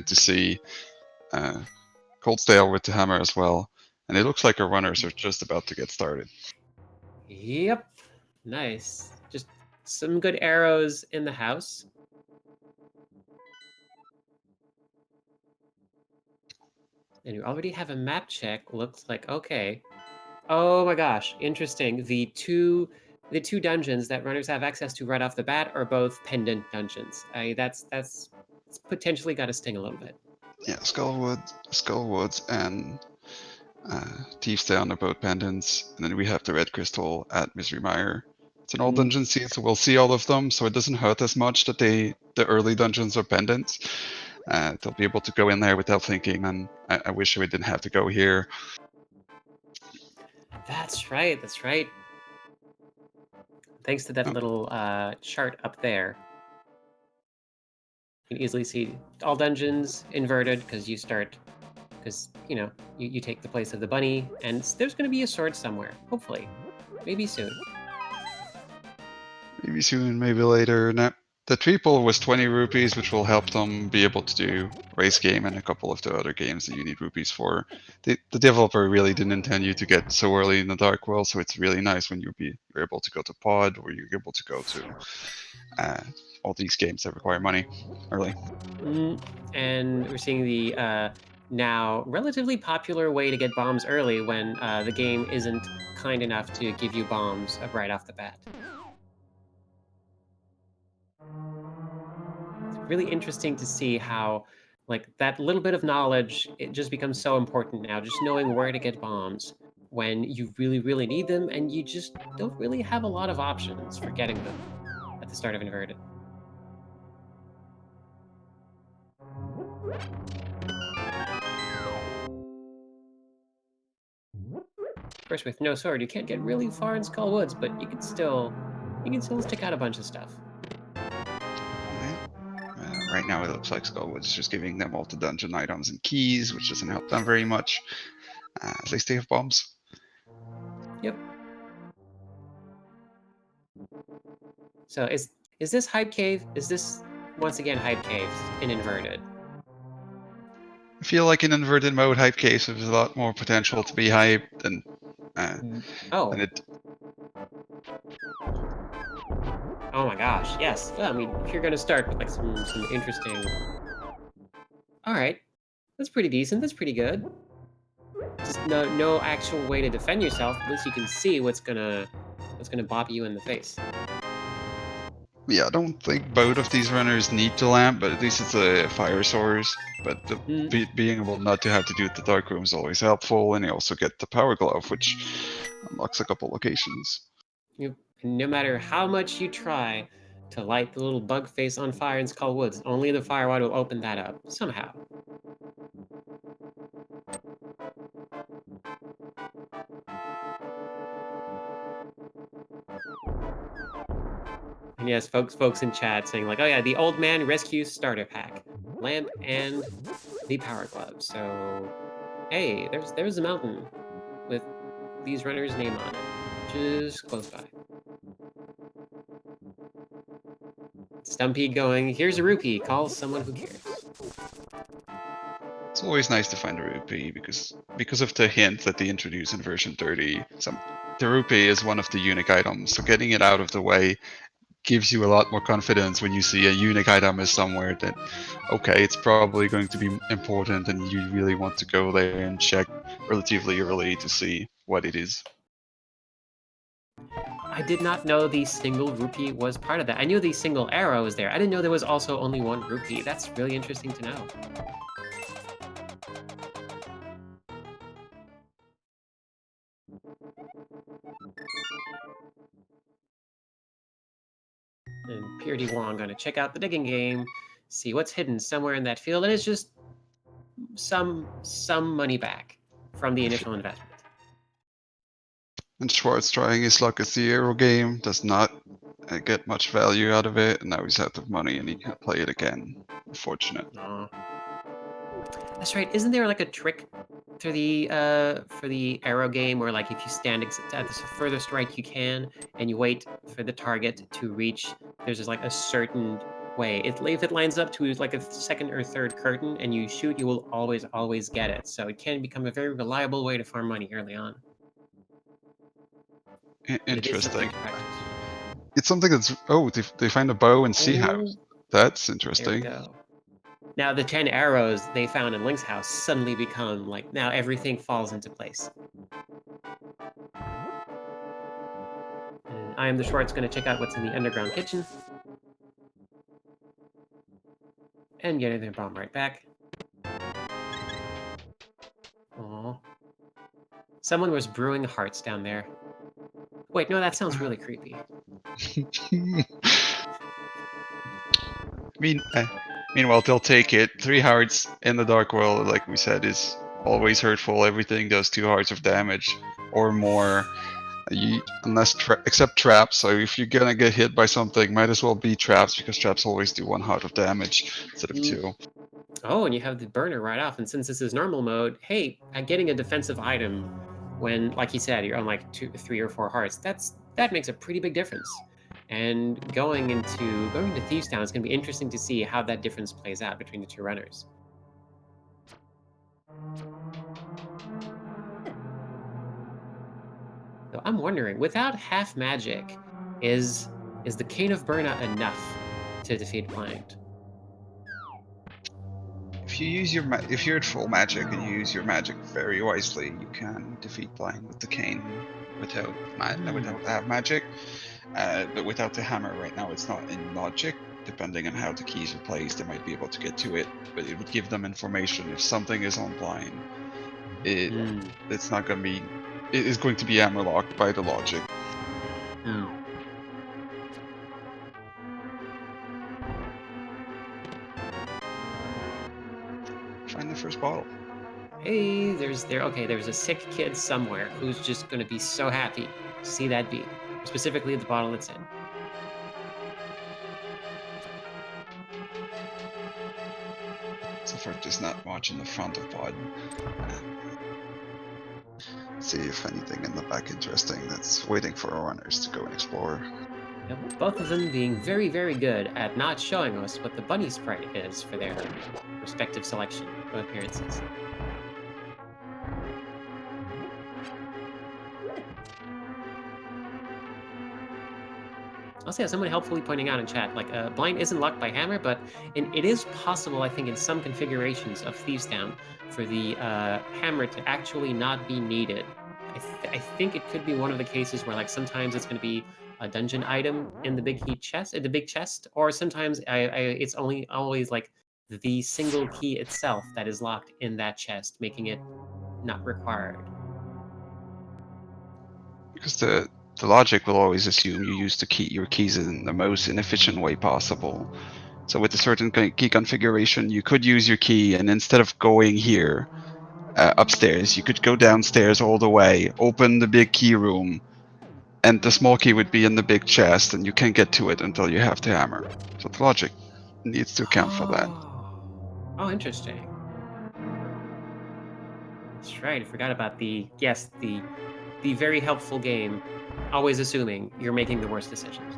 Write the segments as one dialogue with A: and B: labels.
A: to see Coldstale with the hammer as well. And it looks like our runners are just about to get started.
B: Yep. Nice. Just some good arrows in the house. And you already have a map check. Looks like okay. Oh my gosh, interesting. The two dungeons that runners have access to right off the bat are both pendant dungeons. That's it's potentially got to sting a little bit.
A: Yeah, Skullwood, and Thieves Down are both pendants, and then we have the Red Crystal at Misery Mire. It's an old dungeon seed, so we'll see all of them, so it doesn't hurt as much that the early dungeons are pendants. They'll be able to go in there without thinking, and I wish we didn't have to go here.
B: That's right. That's right. Thanks to that little chart up there, you can easily see all dungeons inverted because you take the place of the bunny, and there's going to be a sword somewhere. Hopefully, maybe soon.
A: Maybe soon, maybe later. Now, the triple was 20 rupees, which will help them be able to do race game and a couple of the other games that you need rupees for. The developer really didn't intend you to get so early in the Dark World, so it's really nice when you're able to go to Pod or you're able to go to all these games that require money early.
B: And we're seeing the now relatively popular way to get bombs early when the game isn't kind enough to give you bombs right off the bat. It's really interesting to see how like that little bit of knowledge, it just becomes so important now, just knowing where to get bombs when you really, really need them, and you just don't really have a lot of options for getting them at the start of Inverted. Of course, with no sword, you can't get really far in Skull Woods, but you can still stick out a bunch of stuff.
A: Right now, it looks like Skullwood's just giving them all the dungeon items and keys, which doesn't help them very much. At least they have bombs.
B: Yep. So is this Hype Cave? Is this once again Hype Caves in Inverted?
A: I feel like in inverted mode, hype case has a lot more potential to be hyped than it.
B: Oh my gosh, yes. Well, I mean, if you're gonna start with like some interesting. All right, that's pretty decent. That's pretty good. Just no actual way to defend yourself. At least you can see what's gonna bop you in the face.
A: Yeah, I don't think both of these runners need the lamp, but at least it's a fire source. But being able not to have to do the dark room is always helpful, and you also get the power glove, which unlocks a couple locations.
B: No matter how much you try to light the little bug face on fire in Skull Woods, only the fire rod will open that up somehow. And yes, folks in chat saying like, oh yeah, the old man rescue starter pack, lamp and the power glove. So hey, there's a mountain with these runners' name on it, just close by. Stumpy going, here's a rupee, call someone who cares.
A: It's always nice to find a rupee because of the hint that they introduce in version 30. The rupee is one of the unique items, so getting it out of the way gives you a lot more confidence when you see a unique item is somewhere that, okay, it's probably going to be important, and you really want to go there and check relatively early to see what it is.
B: I did not know the single rupee was part of that. I knew the single arrow was there. I didn't know there was also only one rupee. That's really interesting to know. And prdwong gonna check out the digging game, see what's hidden somewhere in that field, and it's just some money back from the initial investment.
A: And Schwarz trying his luck at the Aero game does not get much value out of it, and now he's out of money and he can't play it again. Unfortunate.
B: That's right. Isn't there like a trick for the Aero game where like if you stand at the furthest right you can and you wait for the target to reach, there's just like a certain way. If it lines up to like a second or third curtain and you shoot, you will always get it. So it can become a very reliable way to farm money early on. But it is something
A: Interesting.
B: to practice.
A: It's something that's they find a bow in Sea House.
B: Oh,
A: That's
B: there we
A: interesting.
B: go. Now the 10 arrows they found in Link's house suddenly become like now everything falls into place. And I am the Schwartz going to check out what's in the underground kitchen. And getting the bomb right back. Aww. Someone was brewing hearts down there. Wait, no, that sounds really creepy.
A: Meanwhile, they'll take it. 3 hearts in the Dark World, like we said, is always hurtful. Everything does 2 hearts of damage or more. Except traps. So if you're gonna get hit by something, might as well be traps, because traps always do 1 heart of damage instead of 2.
B: Oh, and you have the burner right off. And since this is normal mode, hey, getting a defensive item when, like you said, you're on like 2, 3, or 4 hearts, that makes a pretty big difference. And going to Thieves Town, it's going to be interesting to see how that difference plays out between the 2 runners. So I'm wondering, without half magic, is the Cane of Burnout enough to defeat Blind?
A: If you're at full magic and you use your magic very wisely, you can defeat Blind with the cane without half magic. But without the hammer right now, it's not in logic. Depending on how the keys are placed, they might be able to get to it, but it would give them information. If something is on Blind, it's not going to be. It is going to be hammer locked by the logic. Find the first bottle.
B: Hey, there's a sick kid somewhere who's just gonna be so happy to see that bee, specifically the bottle it's in.
A: So far, just not watching the front of pod. See if anything in the back interesting that's waiting for our runners to go and explore.
B: Yep, both of them being very, very good at not showing us what the bunny sprite is for their respective selection of appearances. Also, yeah, someone helpfully pointing out in chat, like, Blind isn't locked by hammer, but it is possible, I think, in some configurations of Thieves Town, for the hammer to actually not be needed. I think it could be one of the cases where, like, sometimes it's going to be a dungeon item in the big chest, or sometimes it's always like the single key itself that is locked in that chest, making it not required.
A: Because the logic will always assume you use your keys in the most inefficient way possible. So with a certain key configuration, you could use your key, and instead of going here upstairs, you could go downstairs all the way, open the big key room, and the small key would be in the big chest, and you can't get to it until you have the hammer. So the logic needs to account for that.
B: Oh, interesting. That's right. I forgot about the very helpful game, always assuming you're making the worst decisions.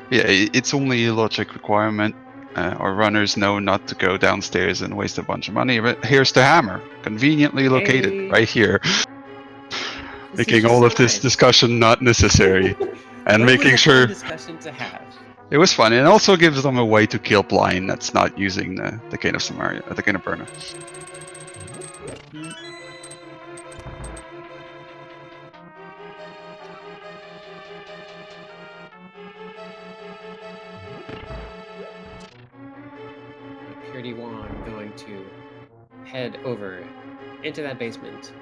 A: Yeah, it's only a logic requirement. Our runners know not to go downstairs and waste a bunch of money. But here's the hammer, conveniently located right here, making all of this discussion not necessary, and making sure.
B: Fun discussion to have.
A: It was fun. It also gives them a way to kill Blind that's not using the Cane of Samaria, the Cane of Burna.
B: prdwong going to head over into that basement.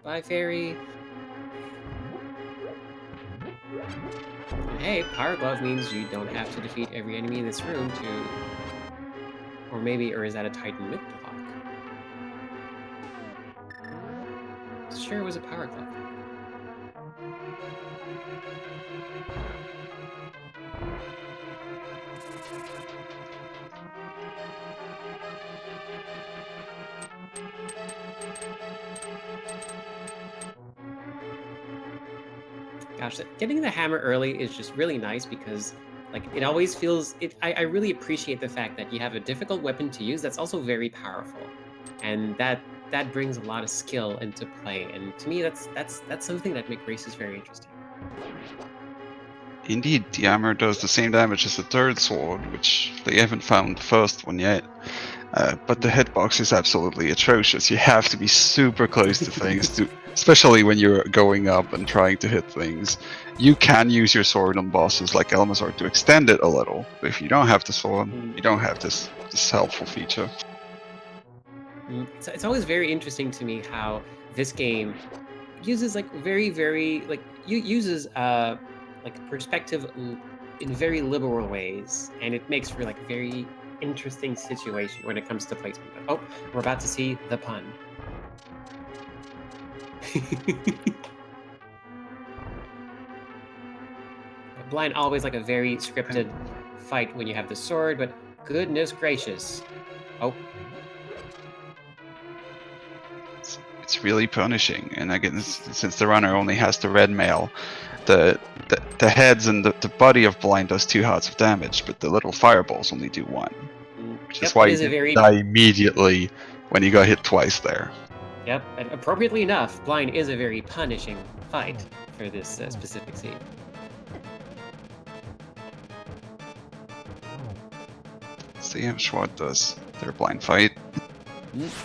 B: Bye, fairy. And hey, Power Glove means you don't have to defeat every enemy in this room to... Or is that a Titan Mythlock? Sure, it was a Power Glove. gosh, getting the hammer early is just really nice because like it always feels it. I really appreciate the fact that you have a difficult weapon to use that's also very powerful, and that brings a lot of skill into play. And to me, that's something that makes races very interesting.
A: Indeed, the hammer does the same damage as the third sword, which they haven't found the first one yet. But the hitbox is absolutely atrocious. You have to be super close to things, especially when you're going up and trying to hit things. You can use your sword on bosses like Elmazar to extend it a little, but if you don't have the sword, you don't have this helpful feature.
B: It's always very interesting to me how this game uses like very like uses like perspective in very liberal ways, and it makes for like a very interesting situation when it comes to placement. But, oh, we're about to see the pun. Blind always like a very scripted fight when you have the sword, but goodness gracious. Oh.
A: It's really punishing, and again, since the runner only has the red mail, the heads and the body of Blind does 2 hearts of damage, but the little fireballs only do 1. Which is why you didn't die immediately when you got hit twice there.
B: Yep, and appropriately enough, Blind is a very punishing fight for this specific scene.
A: See how Schwartz does their blind fight.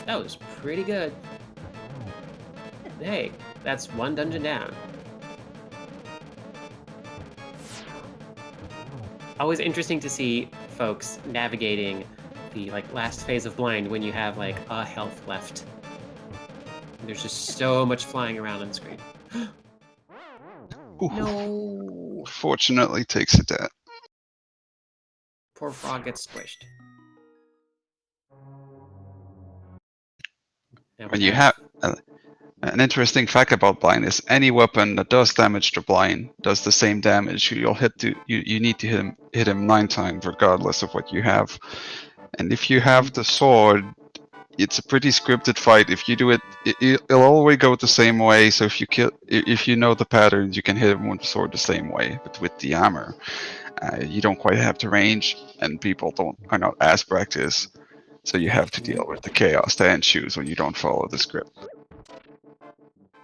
B: That was pretty good. Hey, that's 1 dungeon down. Always interesting to see folks navigating the like last phase of Blind when you have like a health left. There's just so much flying around on the screen.
A: Ooh,
B: no.
A: Fortunately, takes it out.
B: Poor frog gets squished.
A: When you have an interesting fact about Blind is any weapon that does damage to Blind does the same damage. You'll hit to you need to hit him 9 times regardless of what you have. And if you have the sword, it's a pretty scripted fight. If you do it, it'll always go the same way. So if you know the patterns, you can hit him with the sword the same way. But with the hammer, you don't quite have the range, and people are not as practiced. So you have to deal with the chaos that ensues when you don't follow the script.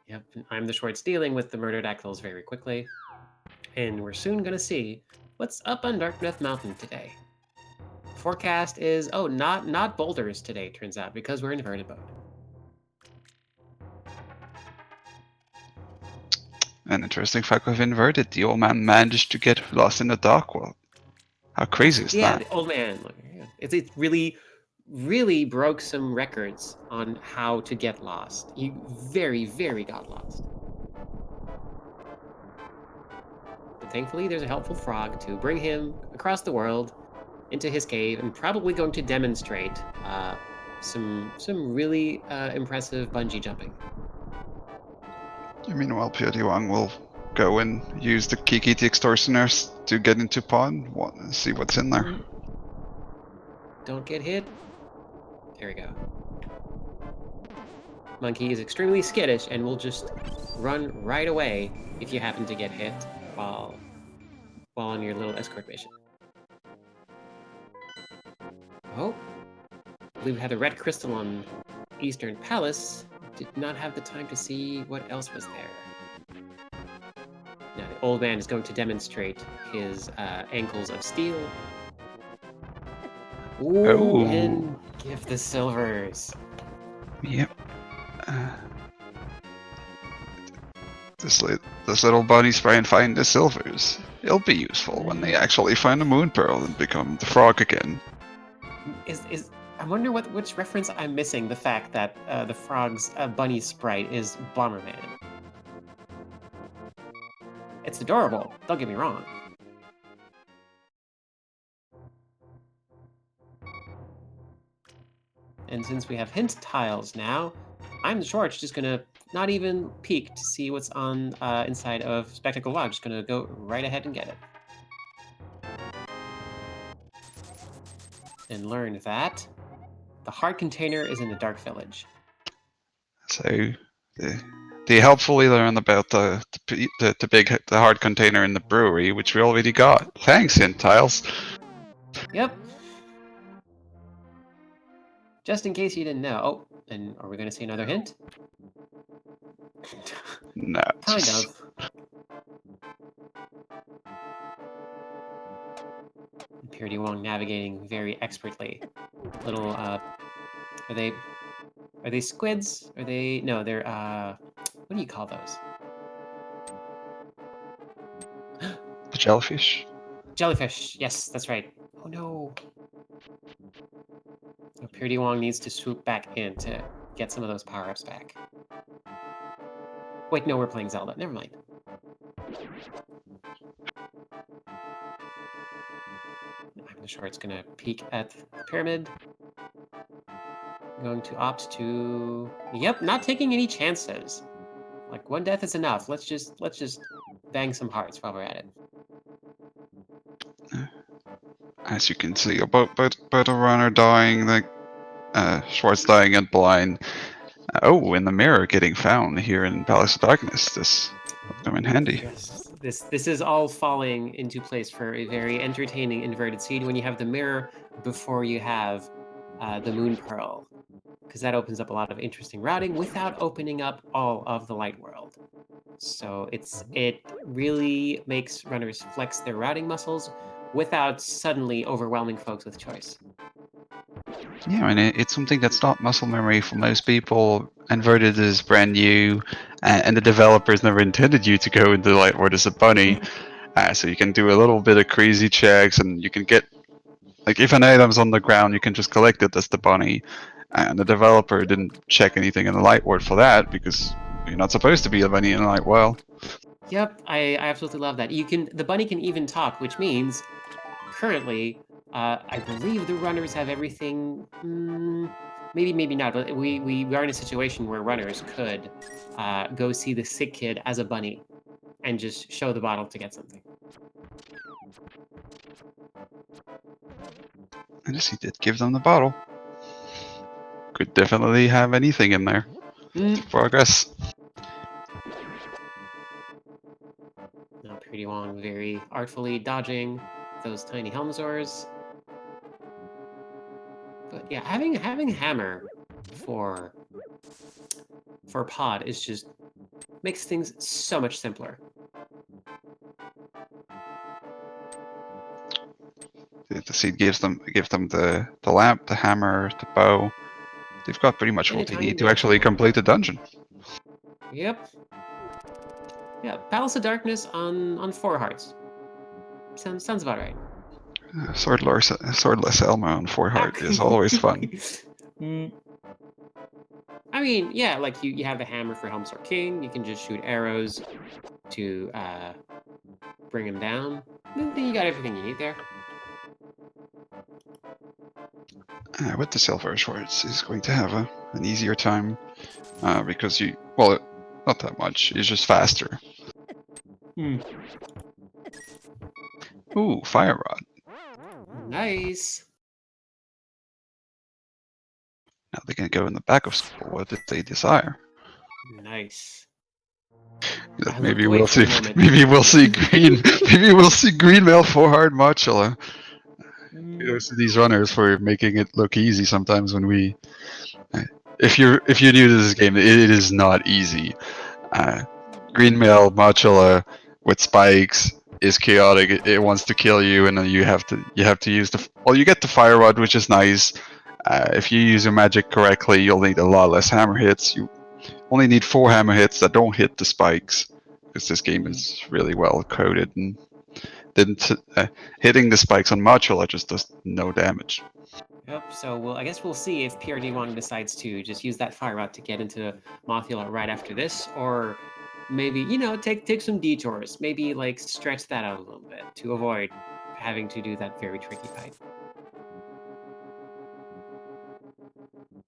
B: Yep, I'm the Schwartz dealing with the murdered Actals very quickly. And we're soon gonna see what's up on Darkness Mountain today. Forecast is, oh, not boulders today, turns out, because we're in inverted mode.
A: An interesting fact with inverted, the old man managed to get lost in the dark world. How crazy is that?
B: Yeah, the old man. It really broke some records on how to get lost. He very got lost. But thankfully, there's a helpful frog to bring him across the world into his cave, and probably going to demonstrate some really impressive bungee jumping.
A: Meanwhile, prdwong will go and use the Kiki the Extortioners to get into pond, see what's in there.
B: Don't get hit. There we go. Monkey is extremely skittish and will just run right away if you happen to get hit while on your little escort mission. Oh, I believe we had a red crystal on Eastern Palace. Did not have the time to see what else was there. Now the old man is going to demonstrate his ankles of steel. Ooh, and give the silvers.
A: Yep. This little bunny's trying to find the silvers. It'll be useful when they actually find the moon pearl and become the frog again.
B: I wonder which reference I'm missing. The fact that the frog's bunny sprite is Bomberman. It's adorable. Don't get me wrong. And since we have hint tiles now, I'm the Schwartz just gonna not even peek to see what's on inside of Spectacle Log. Just gonna go right ahead and get it. And learn that the heart container is in the Dark Village.
A: So they helpfully learn about the hard container in the brewery, which we already got. Thanks, Hint Tiles.
B: Yep. Just in case you didn't know. Oh, and are we going to see another hint?
A: No,
B: Kind of. prdwong navigating very expertly. Little are they squids? Are they no, they're what do you call those?
A: the jellyfish.
B: Jellyfish. Yes, that's right. Oh no. So prdwong needs to swoop back in to get some of those power-ups back. Wait, no, we're playing Zelda. Never mind. I'm sure it's gonna peek at the pyramid. Going to opt to yep, not taking any chances. Like one death is enough. Let's just bang some hearts while we're at it.
A: As you can see, both a runner dying, like Schwarz dying and blind. Oh, in the mirror getting found here in Palace of Darkness. This will come in handy.
B: Yes, this is all falling into place for a very entertaining inverted seed when you have the mirror before you have the moon pearl, because that opens up a lot of interesting routing without opening up all of the light world. So it really makes runners flex their routing muscles without suddenly overwhelming folks with choice.
A: Yeah, and it's something that's not muscle memory for most people. Inverted is brand new, and the developers never intended you to go into the light world as a bunny. So you can do a little bit of crazy checks, and you can get, like, if an item's on the ground, you can just collect it as the bunny. And the developer didn't check anything in the light world for that, because you're not supposed to be a bunny in the light world.
B: Yep, I absolutely love that. The bunny can even talk, which means currently, I believe the runners have everything. Maybe not, but we are in a situation where runners could go see the sick kid as a bunny and just show the bottle to get something.
A: And just he did give them the bottle. Could definitely have anything in there. Progress.
B: Now prdwong very artfully dodging those tiny Helmazors. But yeah, having hammer for pod is just makes things so much simpler.
A: The seed gives them the lamp, the hammer, the bow. They've got pretty much
B: And a
A: what they
B: tiny
A: need to
B: bit
A: actually
B: of
A: complete the dungeon.
B: Yep. Yeah, Palace of Darkness on 4 hearts. Sounds about right.
A: Swordless Elmo on 4 heart is always fun.
B: I mean, yeah, like you have the hammer for Helmsor King. You can just shoot arrows to bring him down. Then you got everything you need there.
A: With the Silver Schwarz, is going to have an easier time because not that much. It's just faster. Ooh, Fire Rod.
B: Nice.
A: Now they can go in the back of school. What did they desire?
B: Nice.
A: Maybe we'll see. Maybe we'll see green. Maybe we'll see green mail 4 hard Modula. Kudos to these runners for making it look easy sometimes when we. If you're new to this game, it is not easy. Green mail Modula with spikes is chaotic. It wants to kill you, and then you have to use the. Well, you get the fire rod, which is nice. If you use your magic correctly, you'll need a lot less hammer hits. You only need 4 hammer hits that don't hit the spikes, because this game is really well coded, and hitting the spikes on Modula just does no damage.
B: Yep, so I guess we'll see if prdwong decides to just use that fire route to get into Mothula right after this, or maybe, take some detours. Maybe, like, stretch that out a little bit to avoid having to do that very tricky fight.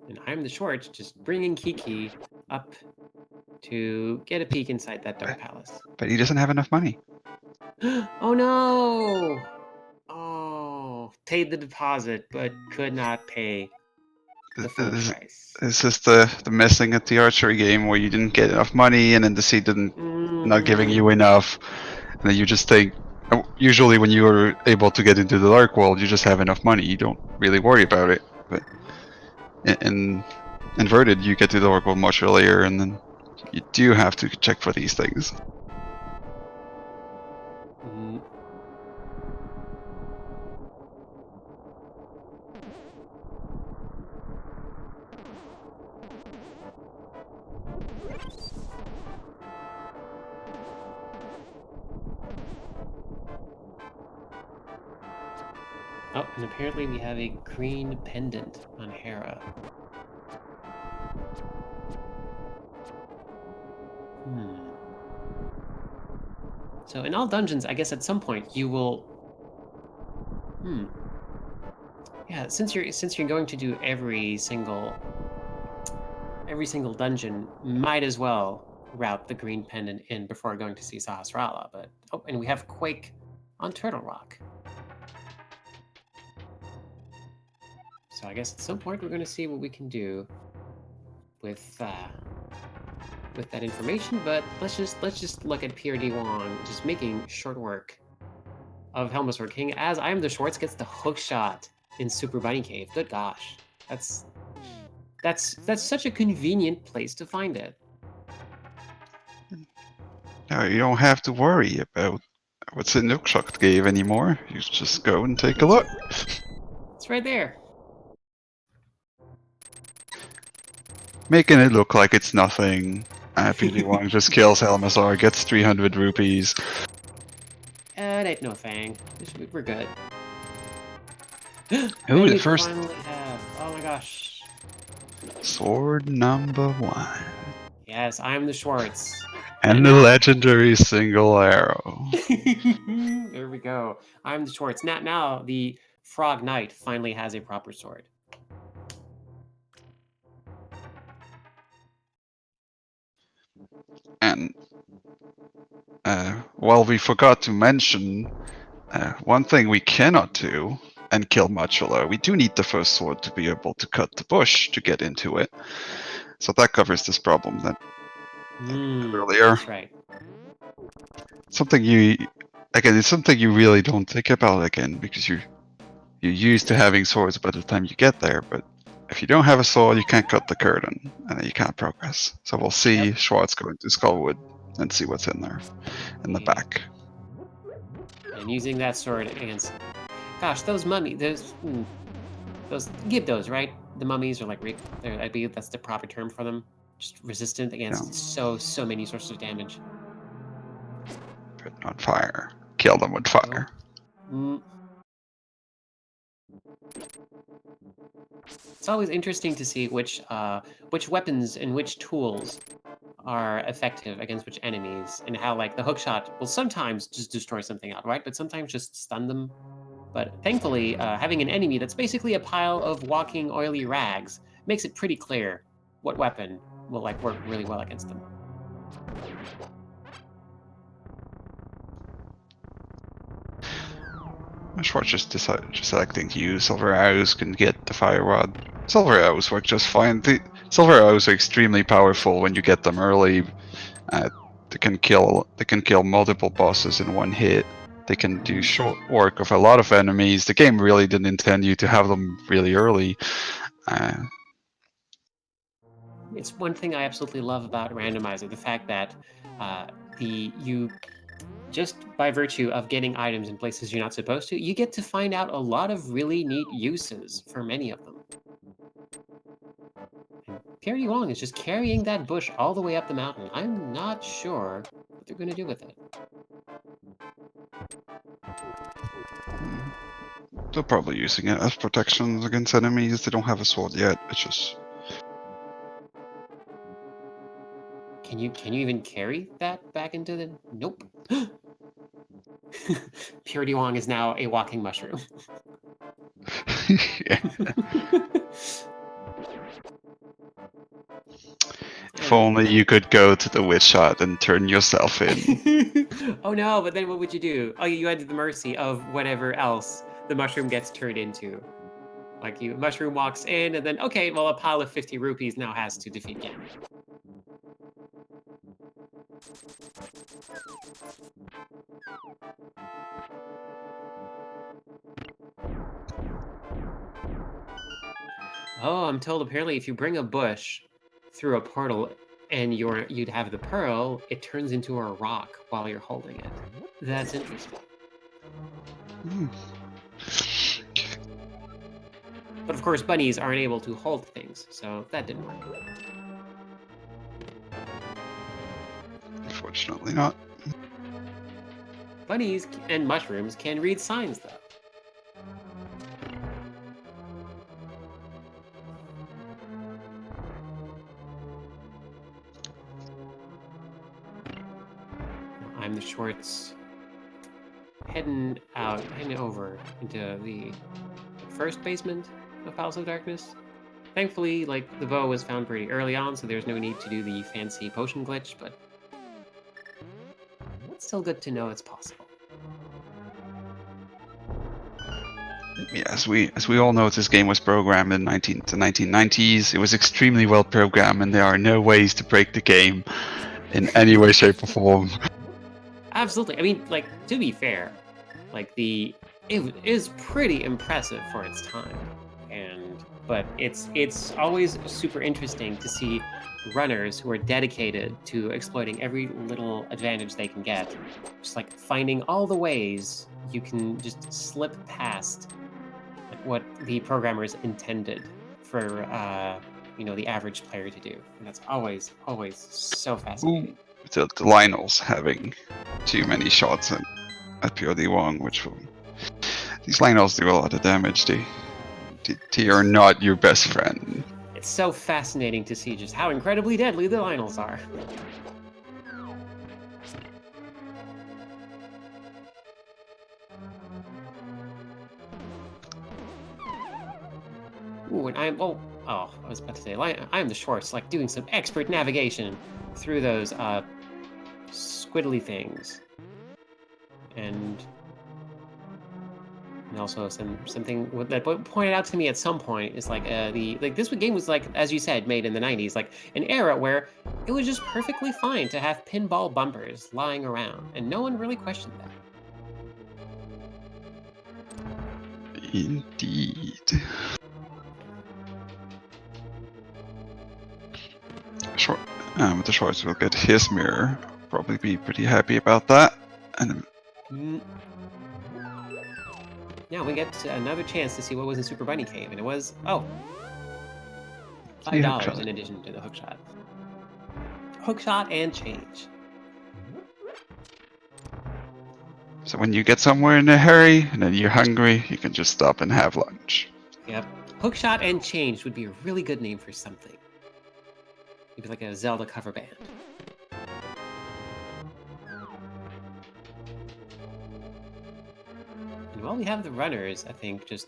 B: And iamtheschwarz just bringing Kiki up to get a peek inside that dark palace.
A: But he doesn't have enough money.
B: Oh no! Oh, paid the deposit, but could not pay the full price.
A: It's just the messing at the archery game where you didn't get enough money, and then the seed not giving you enough, and then you just think. Usually, when you are able to get into the dark world, you just have enough money. You don't really worry about it. But in inverted, you get to the dark world much earlier, and then you do have to check for these things.
B: Mm. Oh, and apparently we have a green pendant on Hera. So in all dungeons, I guess at some point you will. Yeah, since you're going to do every single dungeon, might as well route the green pendant in before going to see Sahasrara. But and we have Quake on Turtle Rock. So I guess at some point we're going to see what we can do with that information. But let's just look at prdwong just making short work of Helma's King as iamtheschwarz gets the hook shot in Super Bunny Cave. Good gosh, that's such a convenient place to find it.
A: Now you don't have to worry about what's in the Hookshot Cave anymore. You just go and take a look.
B: It's right there.
A: Making it look like it's nothing. prdwong just kills Helmazar, gets 300 rupees.
B: It ain't no thing. We're good.
A: Ooh, the first.
B: Oh my gosh.
A: Sword number 1.
B: Yes, iamtheschwarz.
A: And the legendary single arrow.
B: There we go. iamtheschwarz. Now the Frog Knight finally has a proper sword.
A: And well, we forgot to mention one thing we cannot do and kill Machula. We do need the first sword to be able to cut the bush to get into it. So that covers this problem that earlier.
B: That's right.
A: It's something you really don't think about again because you're used to having swords by the time you get there. But if you don't have a sword, you can't cut the curtain and you can't progress. So we'll see Schwartz go into Skullwood and see what's in there in the back.
B: And using that sword against, gosh, those mummies, those give those, right? The mummies are like, I believe that's the proper term for them. Just resistant against so many sources of damage.
A: Put them on fire. Kill them with fire.
B: It's always interesting to see which weapons and which tools are effective against which enemies, and how like the hookshot will sometimes just destroy something outright, but sometimes just stun them. But thankfully, having an enemy that's basically a pile of walking oily rags makes it pretty clear what weapon will like work really well against them.
A: Schwartz just selecting to use Silver Arrows can get the Fire Rod. Silver Arrows work just fine. The Silver Arrows are extremely powerful when you get them early. They can kill multiple bosses in one hit. They can do short work of a lot of enemies. The game really didn't intend you to have them really early.
B: It's one thing I absolutely love about Randomizer, the fact that you just by virtue of getting items in places you're not supposed to, you get to find out a lot of really neat uses for many of them. And prdwong is just carrying that bush all the way up the mountain. I'm not sure what they're going to do with it.
A: They're probably using it as protection against enemies. They don't have a sword yet. It's just.
B: Can you even carry that back into the? Nope. prdwong is now a walking mushroom.
A: Yeah. If only you could go to the witch hut and turn yourself in.
B: Oh no, but then what would you do? Oh, you had the mercy of whatever else the mushroom gets turned into. Like Mushroom walks in, and then okay, well, a pile of 50 rupees now has to defeat Ganon. Oh, I'm told apparently if you bring a bush through a portal and you'd have the pearl, it turns into a rock while you're holding it. That's interesting. But of course, bunnies aren't able to hold things, so that didn't work.
A: Unfortunately not.
B: Bunnies and mushrooms can read signs, though. I'm the Schwartz, heading over into the first basement of Palace of Darkness. Thankfully, like, the bow was found pretty early on, so there's no need to do the fancy potion glitch, but it's still good to know it's possible.
A: Yeah, as we all know, this game was programmed in the 1990s. It was extremely well programmed, and there are no ways to break the game in any way, shape, or form.
B: Absolutely. I mean, like, to be fair, like, it is pretty impressive for its time, but it's always super interesting to see runners who are dedicated to exploiting every little advantage they can get, just like finding all the ways you can just slip past like what the programmers intended for the average player to do, and that's always so fascinating.
A: The Lionel's having too many shots at prdwong, which will... These Lionel's do a lot of damage. They are not your best friend.
B: It's so fascinating to see just how incredibly deadly the Lionel's are. Ooh, and I was about to say, I'm the Schwartz, like doing some expert navigation through those squiddly things, and also something that pointed out to me at some point is like this game was, like, as you said, made in the 90s, like an era where it was just perfectly fine to have pinball bumpers lying around, and no one really questioned that.
A: Indeed. Sure. The Schwartz will get his mirror. Probably be pretty happy about that. And
B: yeah, we get another chance to see what was in Super Bunny Cave, and it was $5 in addition to the hookshot. Hookshot and change.
A: So when you get somewhere in a hurry and then you're hungry, you can just stop and have lunch.
B: Yep. Hookshot and change would be a really good name for something. Maybe like a Zelda cover band. And while we have the runners, I think, just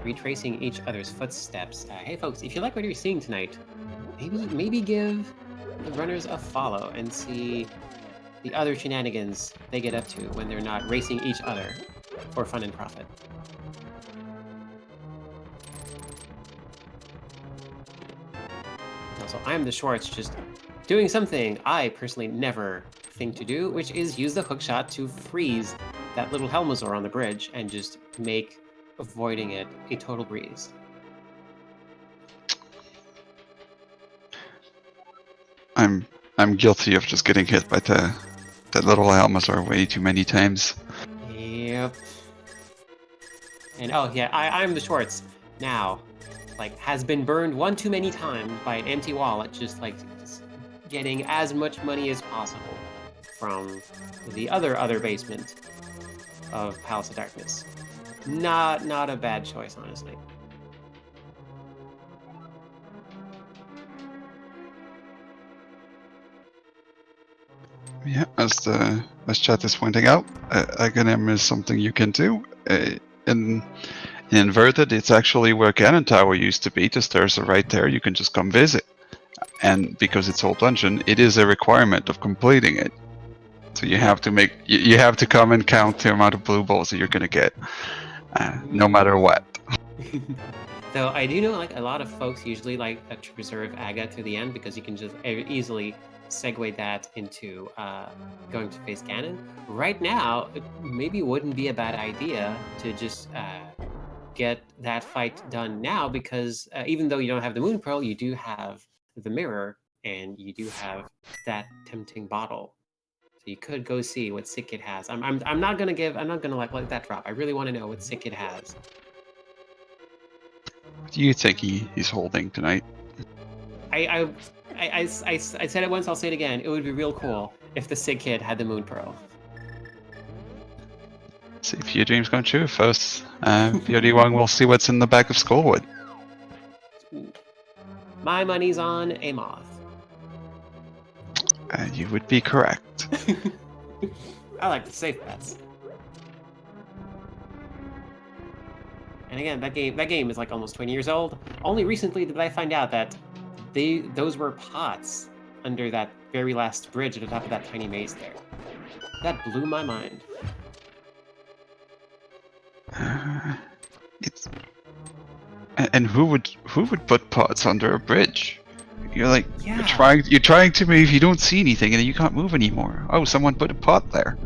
B: retracing each other's footsteps. Hey folks, if you like what you're seeing tonight, maybe give the runners a follow and see the other shenanigans they get up to when they're not racing each other for fun and profit. Also, I'm the Schwartz, just doing something I personally never think to do, which is use the hookshot to freeze that little Helmazor on the bridge and just make avoiding it a total breeze.
A: I'm guilty of just getting hit by that little Helmazor way too many times.
B: Yep. And oh yeah, I'm the Schwartz now. Like, has been burned one too many times by an empty wallet, just getting as much money as possible from the other basement of Palace of Darkness. Not a bad choice, honestly.
A: Yeah, as chat is pointing out, Aghanim is something you can do. In Inverted, it's actually where Ganon Tower used to be. The stairs are right there. You can just come visit. And because it's old dungeon, it is a requirement of completing it. So you have to you have to come and count the amount of blue balls that you're gonna get, no matter what.
B: Though I do know like a lot of folks usually like to preserve Aga to the end because you can just easily segue that into going to face Ganon. Right now, it maybe wouldn't be a bad idea to just get that fight done now because even though you don't have the Moon Pearl, you do have the mirror and you do have that tempting bottle. So you could go see what Sick Kid has. I'm not gonna like let that drop. I really want to know what Sick Kid has.
A: What do you think he's holding tonight?
B: I said it once, I'll say it again. It would be real cool if the Sick Kid had the Moon Pearl.
A: See if your dreams come true first. prdwong will see what's in the back of Skullwood.
B: My money's on a moth.
A: You would be correct.
B: I like the safe bets. And again, that game is like almost 20 years old. Only recently did I find out that those were pots under that very last bridge at the top of that tiny maze there. That blew my mind.
A: It's and who would put pots under a bridge? You're like
B: Yeah.
A: you're trying to move, you don't see anything, and then you can't move anymore. Oh, someone put a pot there.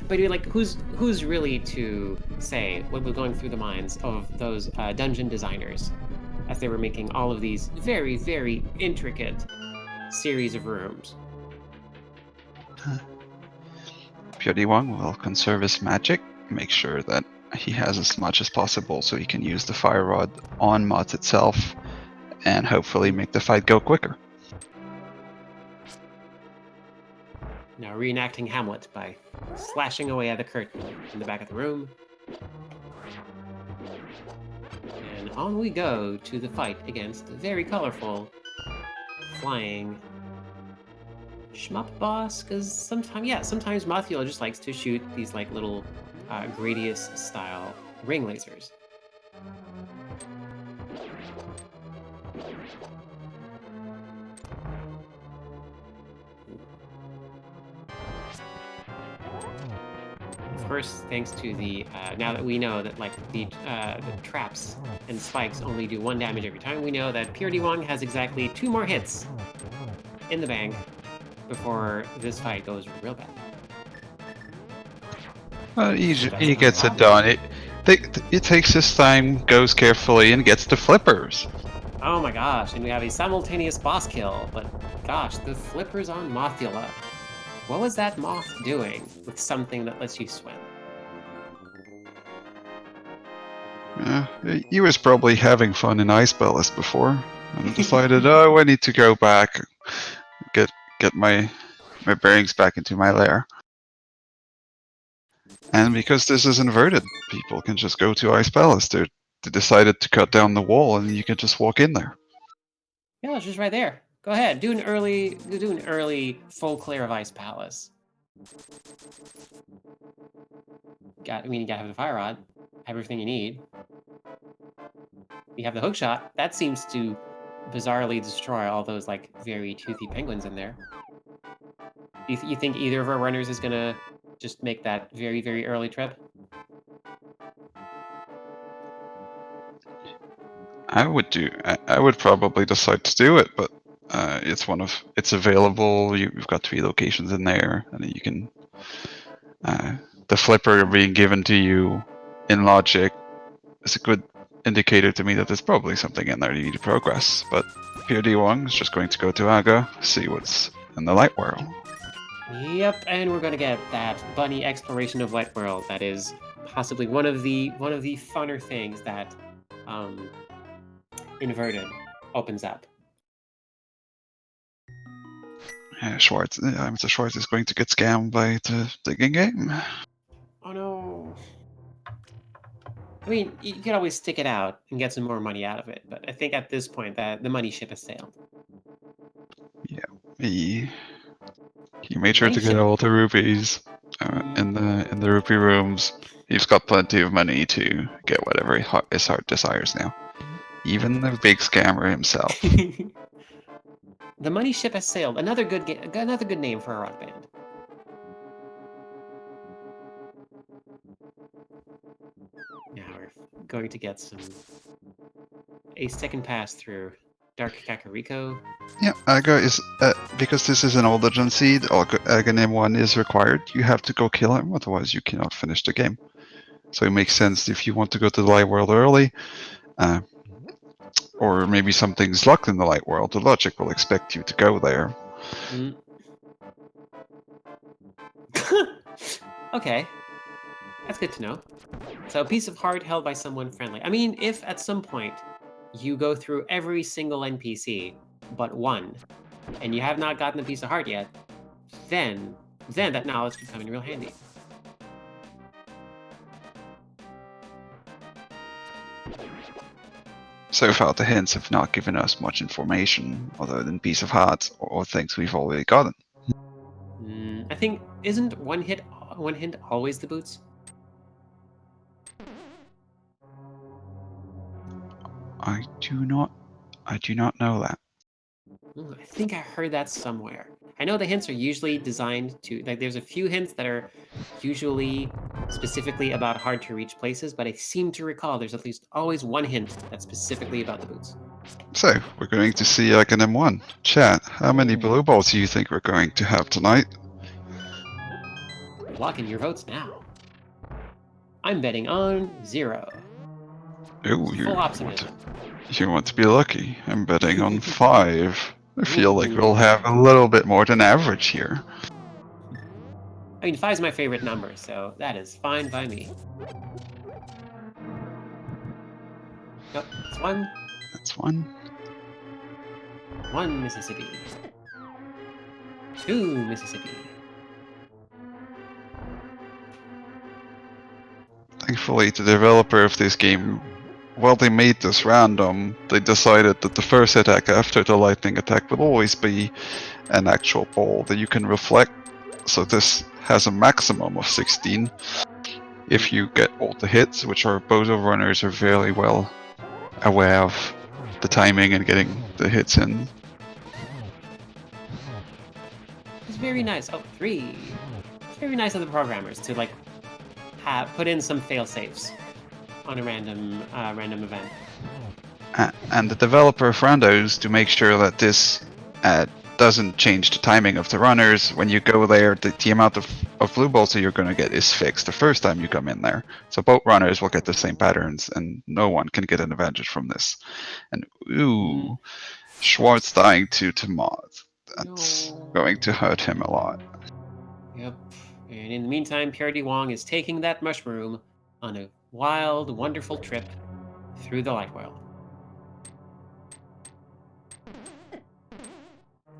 B: But you're like, who's really to say what was going through the minds of those dungeon designers as they were making all of these very, very intricate series of rooms?
A: prdwong will conserve his magic, make sure that he has as much as possible so he can use the fire rod on Mott itself, and hopefully make the fight go quicker.
B: Now reenacting Hamlet by slashing away at the curtain in the back of the room. And on we go to the fight against the very colorful flying shmup boss, because sometimes Mathiel just likes to shoot these like little Gradius style ring lasers. Of course, thanks to the now that we know that like the traps and spikes only do 1 damage every time, we know that prdwong has exactly 2 more hits in the bank before this fight goes real bad.
A: Well, he gets it done. It takes his time, goes carefully, and gets the flippers.
B: Oh my gosh, and we have a simultaneous boss kill, but gosh, the flippers on Mothula. What was that moth doing with something that lets you swim?
A: He was probably having fun in Ice Palace before, and decided, oh, I need to go back, get my bearings back into my lair. And because this is inverted, people can just go to Ice Palace. They decided to cut down the wall, and you can just walk in there.
B: Yeah, it's just right there. Go ahead, do an early full clear of Ice Palace. You gotta have the fire rod, have everything you need. You have the hook shot. That seems to bizarrely destroy all those like very toothy penguins in there. You think either of our runners is gonna just make that very, very early trip?
A: I would probably decide to do it, but it's available. You've got 3 locations in there, and you can. The flipper being given to you in logic is a good indicator to me that there's probably something in there you need to progress. But prdwong is just going to go to Aga, see what's in the light world.
B: Yep, and we're gonna get that bunny exploration of Light World. That is possibly one of the funner things that Inverted opens up.
A: Schwarz, Mr. Schwarz is going to get scammed by the game.
B: Oh no. I mean, you could always stick it out and get some more money out of it, but I think at this point that the money ship has sailed.
A: Yeah, he made sure to get all the rupees in the rupee rooms. He's got plenty of money to get whatever his heart desires now. Even the big scammer himself.
B: The money ship has sailed. Another good name for a rock band. Now we're going to get a second pass through Dark Kakariko.
A: Yeah, Aga is because this is an old legend seed. Aghanim 1 is required. You have to go kill him, otherwise you cannot finish the game. So it makes sense if you want to go to the light world early, or maybe something's locked in the light world. The logic will expect you to go there.
B: Mm. Okay, that's good to know. So a piece of heart held by someone friendly. I mean, if at some point you go through every single NPC but one, and you have not gotten a piece of heart yet, then that knowledge could come in real handy.
A: So far, the hints have not given us much information other than piece of heart or things we've already gotten.
B: I think isn't one hint always the boots?
A: I do not know that.
B: I think I heard that somewhere. I know the hints are usually designed to, like, there's a few hints that are usually specifically about hard to reach places, but I seem to recall there's at least always one hint that's specifically about the boots.
A: So, we're going to see like an M1. Chat, how many
B: Ooh.
A: blue balls do you think we're going to have tonight?
B: Lock in your votes now. I'm betting on 0.
A: Ooh,
B: Full optimism.
A: you want to be lucky. I'm betting on 5. I feel like we'll have a little bit more than average here.
B: I mean, 5 is my favorite number, so that is fine by me. Nope, it's 1.
A: That's 1.
B: 1 Mississippi. 2 Mississippi.
A: Thankfully, the developer of this game, while they made this random, they decided that the first attack after the lightning attack will always be an actual ball that you can reflect. So this has a maximum of 16 if you get all the hits, which our Bozo runners are very well aware of the timing and getting the hits in.
B: It's very nice. Oh, 3. It's very nice of the programmers to, like, put in some fail safes on a random event.
A: And the developer of Randos, to make sure that this doesn't change the timing of the runners, when you go there, the amount of blue balls that you're going to get is fixed the first time you come in there. So both runners will get the same patterns, and no one can get an advantage from this. And ooh, Schwarz dying to Mod. That's going to hurt him a lot.
B: Yep. And in the meantime, prdwong is taking that mushroom on a wild, wonderful trip through the light world.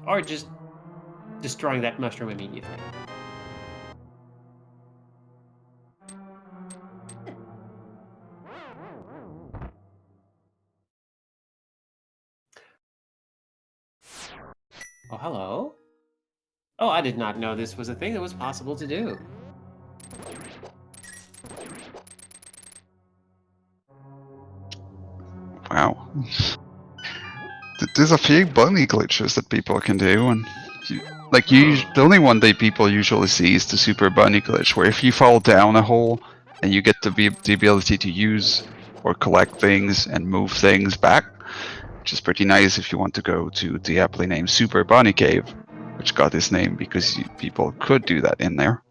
B: Or just destroying that mushroom immediately. Oh, hello. Oh, I did not know this was a thing that was possible to do.
A: Wow. There's a few bunny glitches that people can do, and the only one that people usually see is the super bunny glitch, where if you fall down a hole and you get the ability to use or collect things and move things back, which is pretty nice if you want to go to the aptly named Super Bunny Cave, which got its name because people could do that in there.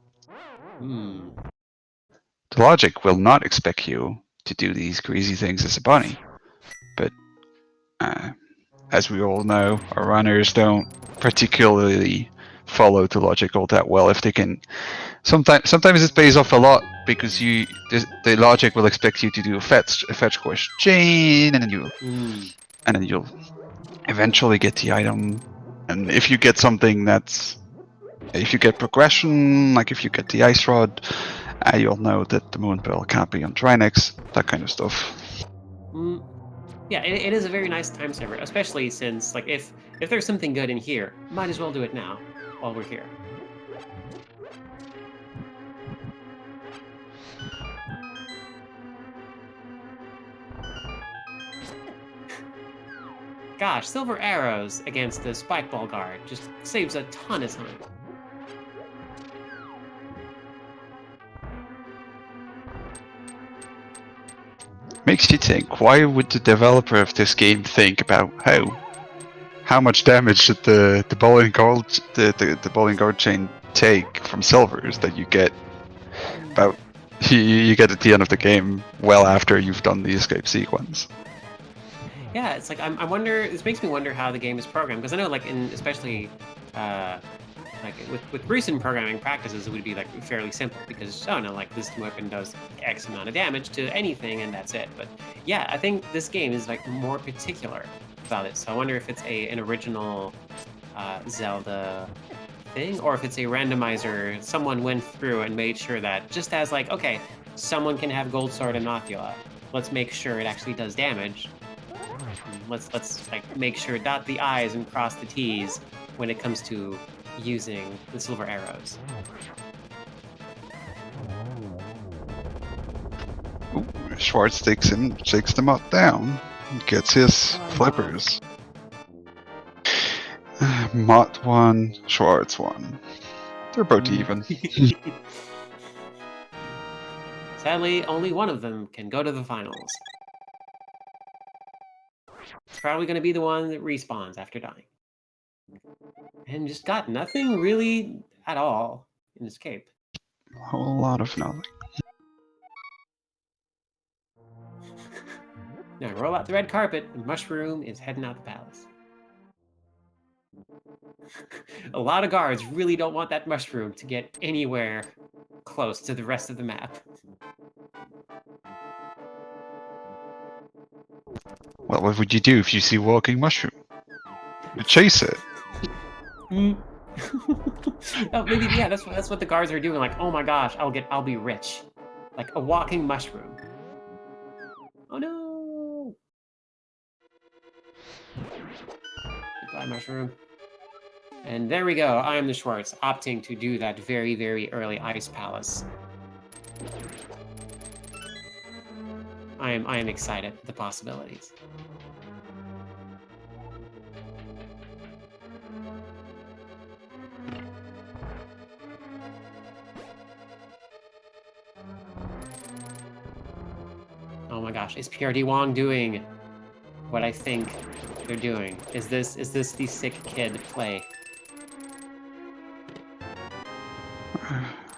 A: The logic will not expect you to do these crazy things as a bunny, but as we all know, our runners don't particularly follow the logic all that well. If they can, sometimes it pays off a lot because the logic will expect you to do a fetch quest chain, and then you'll eventually get the item. And if you get something if you get progression, like if you get the ice rod, you'll know that the moon pearl can't be on Trinex, that kind of stuff.
B: Yeah, it is a very nice time saver, especially since, like, if there's something good in here, might as well do it now, while we're here. Gosh, silver arrows against the spike ball guard just saves a ton of time.
A: makes you think, why would the developer of this game think about how much damage should the bowling guard chain take from silvers that you get about you get at the end of the game well after you've done the escape sequence.
B: Yeah, it's like I wonder. This makes me wonder how the game is programmed, because I know, like, especially like with recent programming practices, it would be like fairly simple, because oh no, like this weapon does X amount of damage to anything and that's it. But yeah, I think this game is like more particular about it. So I wonder if it's an original Zelda thing, or if it's a randomizer. Someone went through and made sure that, just as like, okay, someone can have Gold Sword and Nothula, let's make sure it actually does damage. Let's like make sure dot the I's and cross the T's when it comes to using the silver arrows.
A: Ooh, Schwarz takes them up down, and gets his flippers. Mott 1, Schwarz 1. They're both even.
B: Sadly, only one of them can go to the finals. It's probably going to be the one that respawns after dying. And just got nothing really at all in escape.
A: A whole lot of nothing.
B: Now roll out the red carpet, and Mushroom is heading out the palace. A lot of guards really don't want that Mushroom to get anywhere close to the rest of the map.
A: Well, what would you do if you see walking mushroom? You chase it.
B: Oh, maybe yeah. That's what the guards are doing. Like, oh my gosh, I'll be rich, like a walking mushroom. Oh no! Goodbye, mushroom. And there we go. I am the Schwarz, opting to do that very, very early ice palace. I am excited at the possibilities. Oh my gosh, is prdwong doing what I think they're doing? Is this the sick kid play?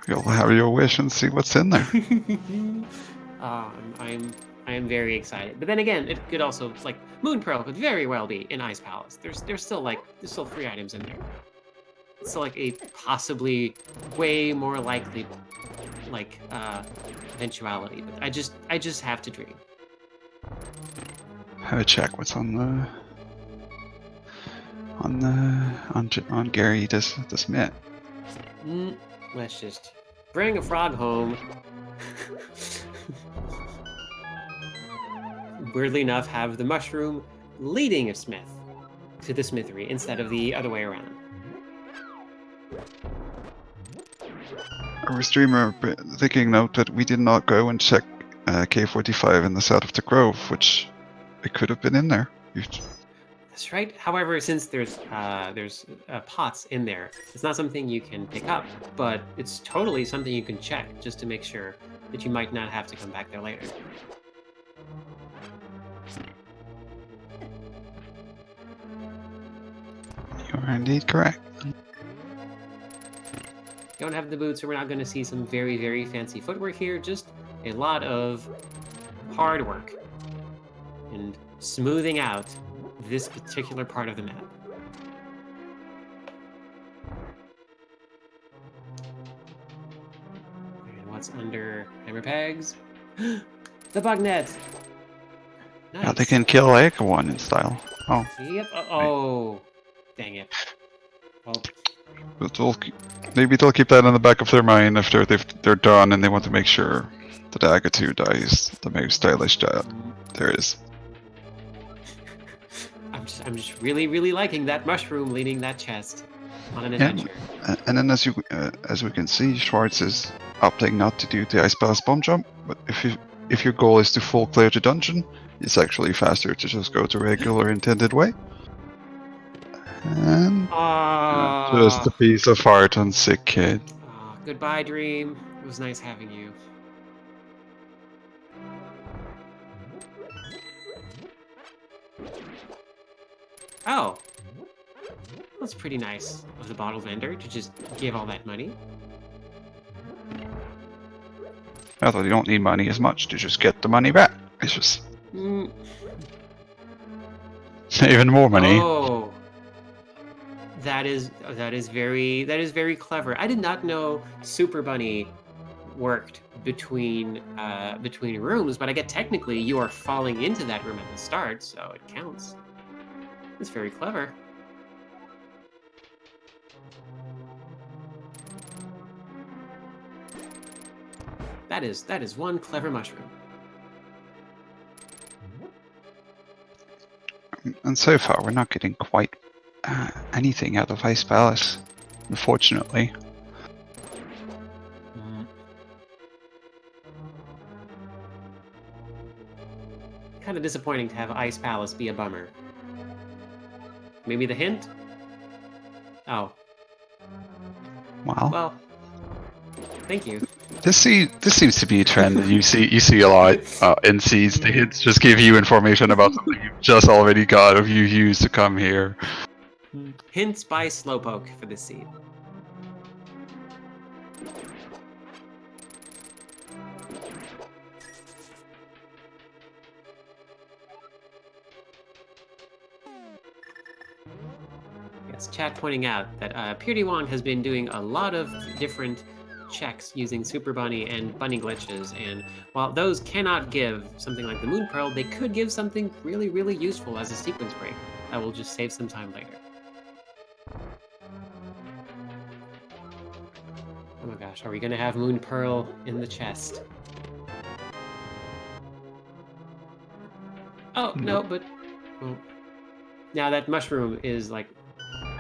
A: You'll have your wish and see what's in there.
B: I am very excited. But then again, it could also, like, Moon Pearl could very well be in Ice Palace. There's still 3 items in there. It's still like a possibly way more likely eventuality. But I just have to dream.
A: Have a check what's on Gary the Smith.
B: Let's just bring a frog home. Weirdly enough, have the mushroom leading a smith to the smithery instead of the other way around.
A: Our streamer taking note that we did not go and check K45 in the south of the Grove, which it could have been in there.
B: That's right. However, since there's pots in there, it's not something you can pick up, but it's totally something you can check just to make sure that you might not have to come back there later.
A: You are indeed correct.
B: Don't have the boots, so we're not going to see some very, very fancy footwork here. Just a lot of hard work and smoothing out this particular part of the map. And what's under hammer pegs? The bug net! Nice.
A: Now they can kill Eka1 in style. Oh.
B: Yep. Oh, dang it. Well,
A: But maybe they'll keep that in the back of their mind if they're done and they want to make sure that Aga2 dies the most stylish job there is.
B: I'm just really, really liking that mushroom leading that chest on an adventure.
A: And then as we can see, Schwarz is opting not to do the Ice Palace bomb jump. But if your goal is to full clear the dungeon, it's actually faster to just go the regular intended way. And just a piece of heart on sick kid.
B: Goodbye, Dream. It was nice having you. Oh, that's pretty nice of the bottle vendor to just give all that money.
A: Although you don't need money as much to just get the money back. It's just
B: Mm.
A: even more money.
B: Oh, that is very clever. I did not know Super Bunny worked between rooms, but I get technically you are falling into that room at the start, so it counts. It's very clever. That is one clever mushroom.
A: And so far, we're not getting quite anything out of Ice Palace, unfortunately.
B: Kind of disappointing to have Ice Palace be a bummer. Maybe the hint? Oh. Well, thank you.
A: This seems to be a trend that you see a lot in seeds. The hints just give you information about something you've just already got or you used to come here.
B: Hints by Slowpoke for this seed. Yes, chat pointing out that prdwong has been doing a lot of different checks using Super Bunny and Bunny glitches, and while those cannot give something like the Moon Pearl, they could give something really, really useful as a sequence break that will just save some time later. Oh my gosh, are we gonna have Moon Pearl in the chest? Oh, no, but... Well, now that mushroom is, like,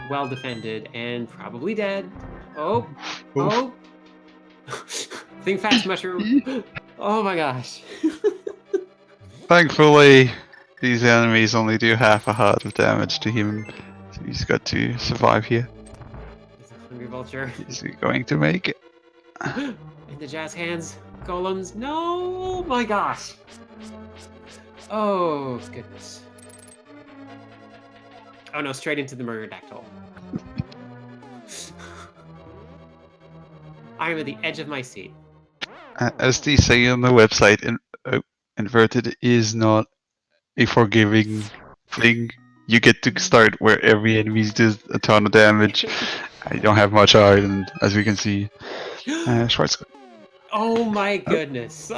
B: well defended and probably dead. Oh! Oh! Think fast, mushroom! Oh my gosh.
A: Thankfully, these enemies only do half a heart of damage to him, so he's got to survive here.
B: It's a hungry vulture.
A: Is he going to make it?
B: In the jazz hands. Golems. No! Oh my gosh. Oh, goodness. Oh no, straight into the murderodactyl. I am at the edge of my seat.
A: As they say on the website, inverted is not a forgiving thing. You get to start where every enemy does a ton of damage. I don't have much iron, as we can see. Schwarz.
B: Oh my goodness.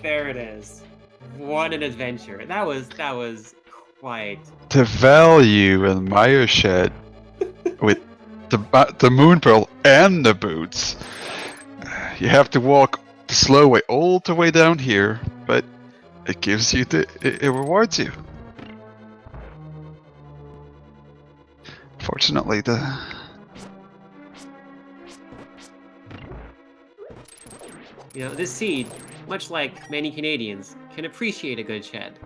B: There it is. What an adventure. That was quite...
A: The value in Meyer shed with the Moon Pearl and the boots. You have to walk the slow way all the way down here, but it gives you it rewards you. Fortunately,
B: You know, this seed, much like many Canadians, can appreciate a good shed.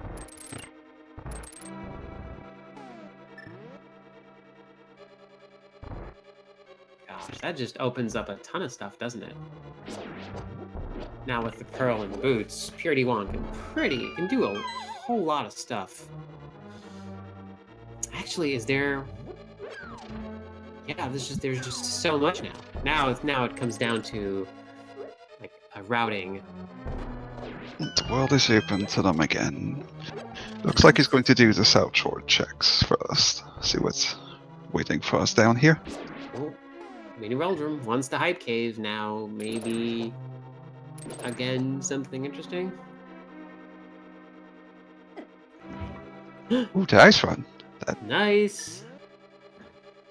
B: Gosh, that just opens up a ton of stuff, doesn't it? Now with the pearl and the boots, prdwong can do a whole lot of stuff. Actually, is there... Yeah, there's just so much now. Now it comes down to like a routing.
A: the world is open to them again. Looks like he's going to do the South Shore checks first. See what's waiting for us down here.
B: Oh, mini Reldrum wants the hype cave. Now maybe again something interesting.
A: Ooh, the ice run.
B: Nice.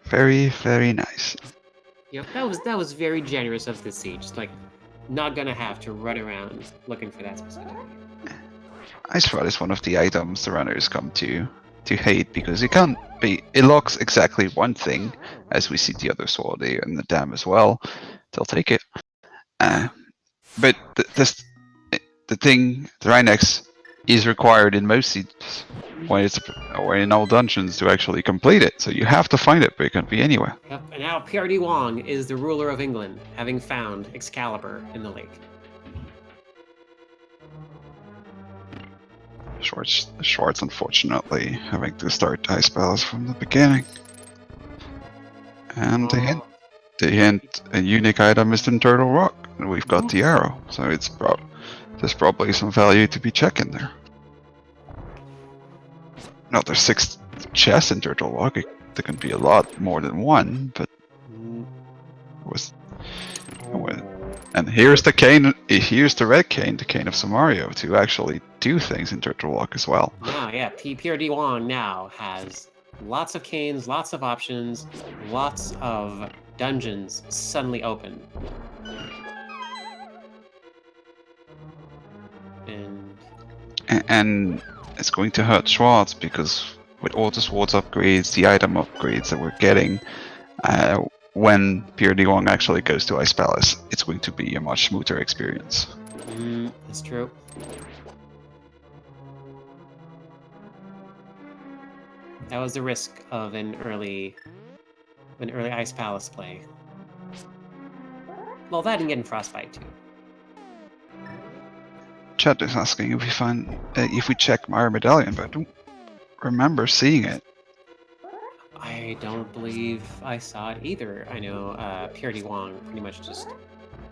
A: Very, very nice.
B: Yep, that was very generous of the siege. Just like not gonna have to run around looking for that specifically.
A: Ice rod is one of the items the runners come to hate because it can't be. It locks exactly one thing, as we see the other sword there and the dam as well. They'll take it. But the thing, the Rhinex, is required in most seeds or in all dungeons to actually complete it. So you have to find it, but it can be anywhere.
B: Yep, and now prdwong is the ruler of England, having found Excalibur in the lake.
A: Schwarz unfortunately having to start ice spells from the beginning. And the hint, a unique item is the turtle rock, and we've got the arrow, so there's probably some value to be checking there. Now there's 6 chests in turtle rock. There can be a lot more than one, but and here's the cane. Here's the red cane, the cane of Samario, to actually do things in turtle rock as well.
B: Now, yeah, prdwong now has lots of canes, lots of options, lots of dungeons suddenly open.
A: And it's going to hurt Schwarz because with all the Schwarz upgrades, the item upgrades that we're getting, when prdwong actually goes to Ice Palace, it's going to be a much smoother experience.
B: That's true. That was the risk of an early Ice Palace play. Well, that and getting Frostbite too.
A: Chat is asking if we check Mire Medallion, but I don't remember seeing it.
B: I don't believe I saw it either. I know prdwong pretty much just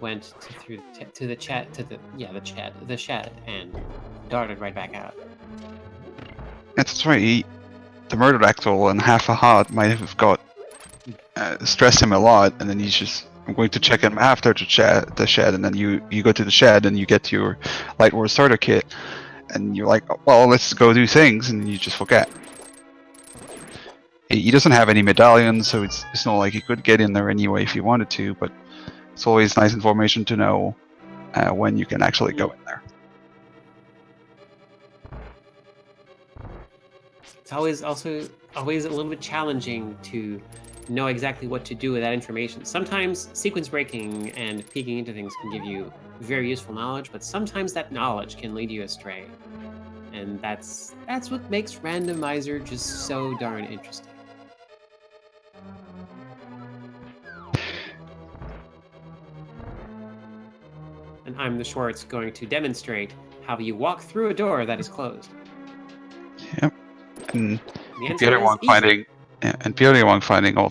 B: went to the shed and darted right back out.
A: That's right. The murdered Actol and half a heart might have got stressed him a lot, and then he's just, I'm going to check him after the shed, and then you go to the shed and you get your Light War starter kit, and you're like, oh, well, let's go do things, and you just forget. He doesn't have any medallions, so it's not like he could get in there anyway if he wanted to, but it's always nice information to know when you can actually go in there.
B: It's always a little bit challenging to know exactly what to do with that information. Sometimes sequence breaking and peeking into things can give you very useful knowledge, but sometimes that knowledge can lead you astray. And that's what makes Randomizer just so darn interesting. And I'm the Schwarz going to demonstrate how you walk through a door that is closed.
A: Yep. And prdwong finding all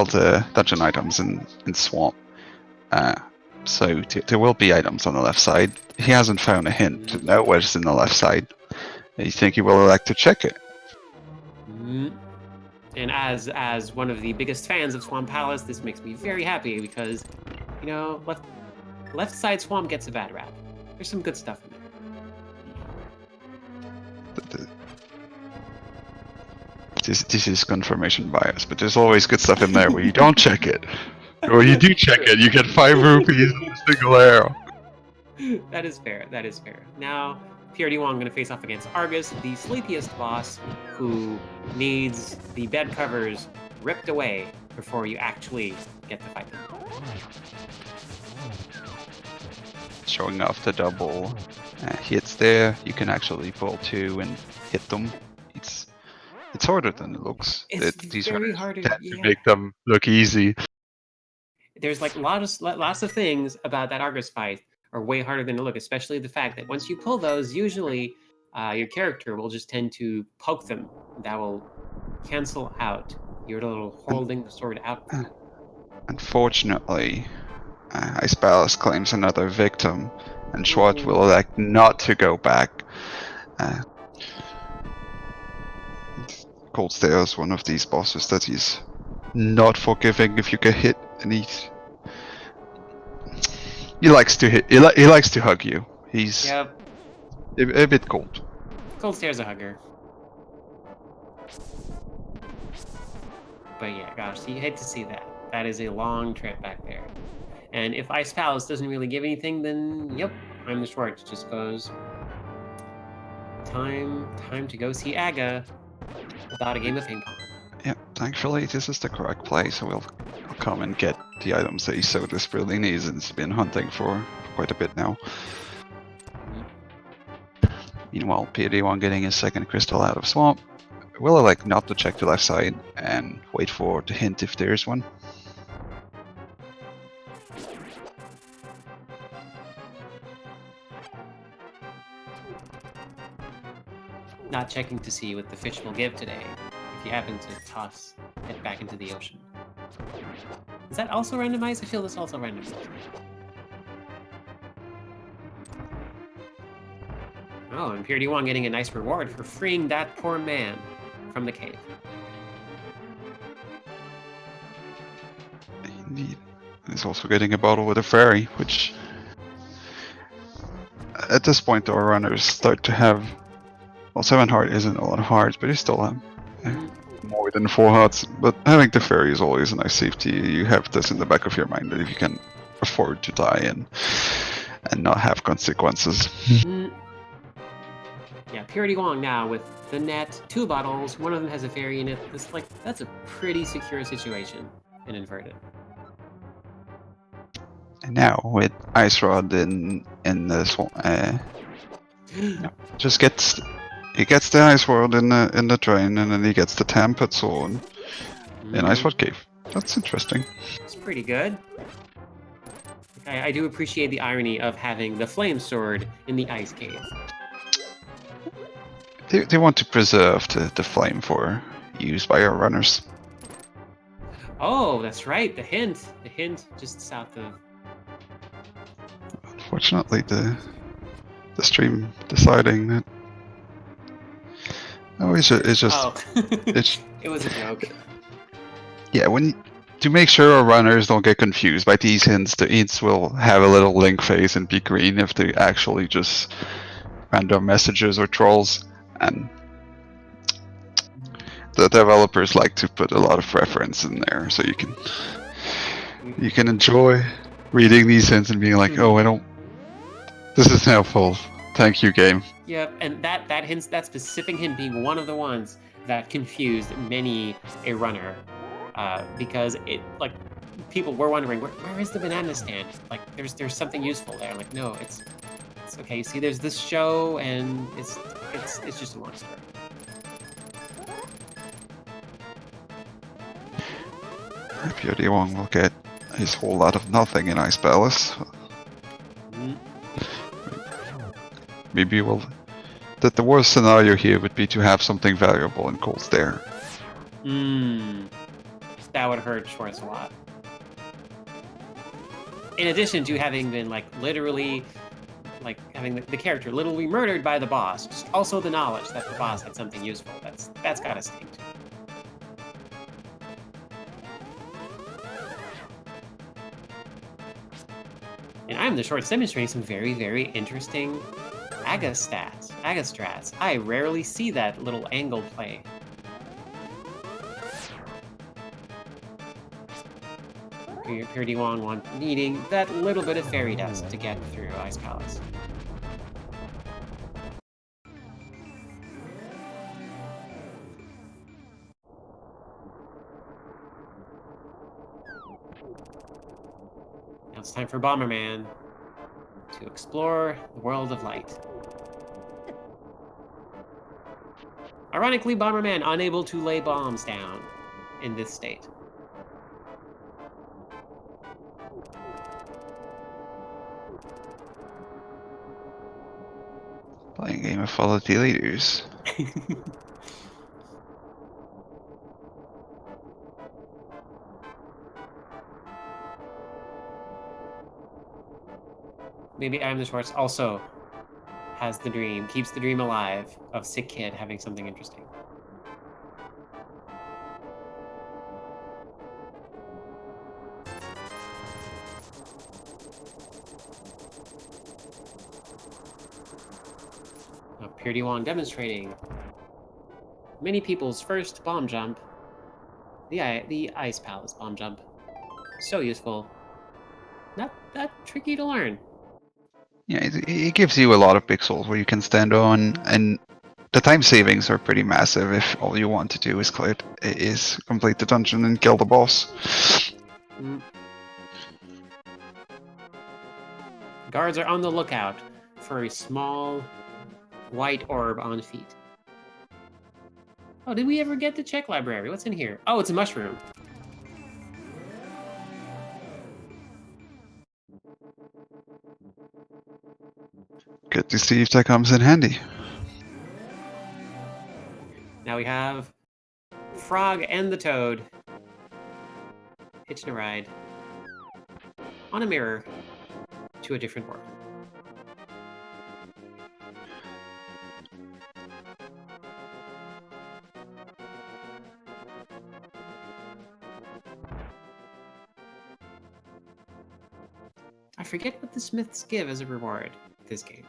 A: the dungeon items in Swamp. So there will be items on the left side. He hasn't found a hint to know what's in the left side. You think he will elect to check it?
B: And as one of the biggest fans of Swamp Palace, this makes me very happy because, you know, left side Swamp gets a bad rap. There's some good stuff in there.
A: This is confirmation bias, but there's always good stuff in there where you don't check it. Or you do check it, you get 5 rupees and a single arrow.
B: That is fair, that is fair. Now, prdwong going to face off against Argus, the sleepiest boss, who needs the bed covers ripped away before you actually get the fight done.
A: Showing off the double hits there, you can actually pull 2 and hit them. It's harder than it looks.
B: These very harder
A: to make them look easy.
B: There's like lots of things about that Argus fight are way harder than it look, especially the fact that once you pull those, usually your character will just tend to poke them. That will cancel out your little holding the sword out.
A: Unfortunately, Ice Palace claims another victim, and Schwarz will elect not to go back. Cold Stare is one of these bosses that he's not forgiving if you get hit, and he likes to hit. He likes to hug you. He's a bit cold.
B: Cold Stare's a hugger. But yeah, gosh, you hate to see that. That is a long trip back there. And if Ice Palace doesn't really give anything, then yep, I'm the Schwarz. Just goes time to go see Aga without a game of ping pong.
A: Yeah, thankfully this is the correct place, so we'll come and get the items that he so desperately needs, and has been hunting for quite a bit now. Meanwhile, prdwong getting his second crystal out of Swamp. Will elect not to check the left side and wait for the hint if there is one.
B: not checking to see what the fish will give today if you happen to toss it back into the ocean. Is that also randomized? I feel that's also randomized. Oh, and prdwong getting a nice reward for freeing that poor man from the cave.
A: Indeed. He's also getting a bottle with a fairy, which at this point our runners start to have. Well, 7 heart isn't a lot of hearts, but you still have more than 4 hearts. But having the fairy is always a nice safety. You have this in the back of your mind that if you can afford to die and not have consequences.
B: Yeah, prdwong now with the net, 2 bottles, one of them has a fairy in it. That's a pretty secure situation in inverted.
A: And now with Ice Rod in the just gets he gets the Ice World in the train, and then he gets the Tamped Sword in Ice Rod Cave. That's interesting.
B: It's pretty good. I do appreciate the irony of having the flame sword in the ice cave.
A: They want to preserve the flame for use by our runners.
B: Oh, that's right. The hint just south of.
A: Unfortunately, the stream deciding that. No, it's just.
B: Oh,
A: it's.
B: It was a joke.
A: Yeah, to make sure our runners don't get confused by these hints, the hints will have a little link phase and be green if they actually just random messages or trolls, and the developers like to put a lot of reference in there so you can enjoy reading these hints and being like, oh, this is helpful, thank you, game.
B: Yep, and that specific hint being one of the ones that confused many a runner, because people were wondering where is the banana stand? Like there's something useful there. Like no, it's okay. See, there's this show, and it's just a long story.
A: prdwong will get his whole lot of nothing in Ice Palace. Maybe that the worst scenario here would be to have something valuable in Cold Stare.
B: That would hurt Schwartz a lot. In addition to having been literally having the character literally murdered by the boss, just also the knowledge that the boss had something useful. That's gotta sting too. And iamtheschwarz demonstrating some very, very interesting Agastrats. I rarely see that little angle play. prdwong needing that little bit of fairy dust to get through Ice Palace. Now it's time for Bomberman to explore the world of light. Ironically, Bomberman unable to lay bombs down in this state.
A: Playing a game of follow the leaders.
B: Maybe iamtheschwarz also has the dream, keeps the dream alive of Sick Kid having something interesting. Now, prdwong demonstrating many people's first bomb jump, the Ice Palace bomb jump. So useful. Not that tricky to learn.
A: Yeah, it gives you a lot of pixels where you can stand on, and the time savings are pretty massive if all you want to do is complete the dungeon and kill the boss.
B: Guards are on the lookout for a small white orb on feet. Oh, did we ever get the check library? What's in here? Oh, it's a mushroom.
A: Good to see if that comes in handy.
B: now we have Frog and the Toad hitching a ride on a mirror to a different world. I forget what the Smiths give as a reward this game.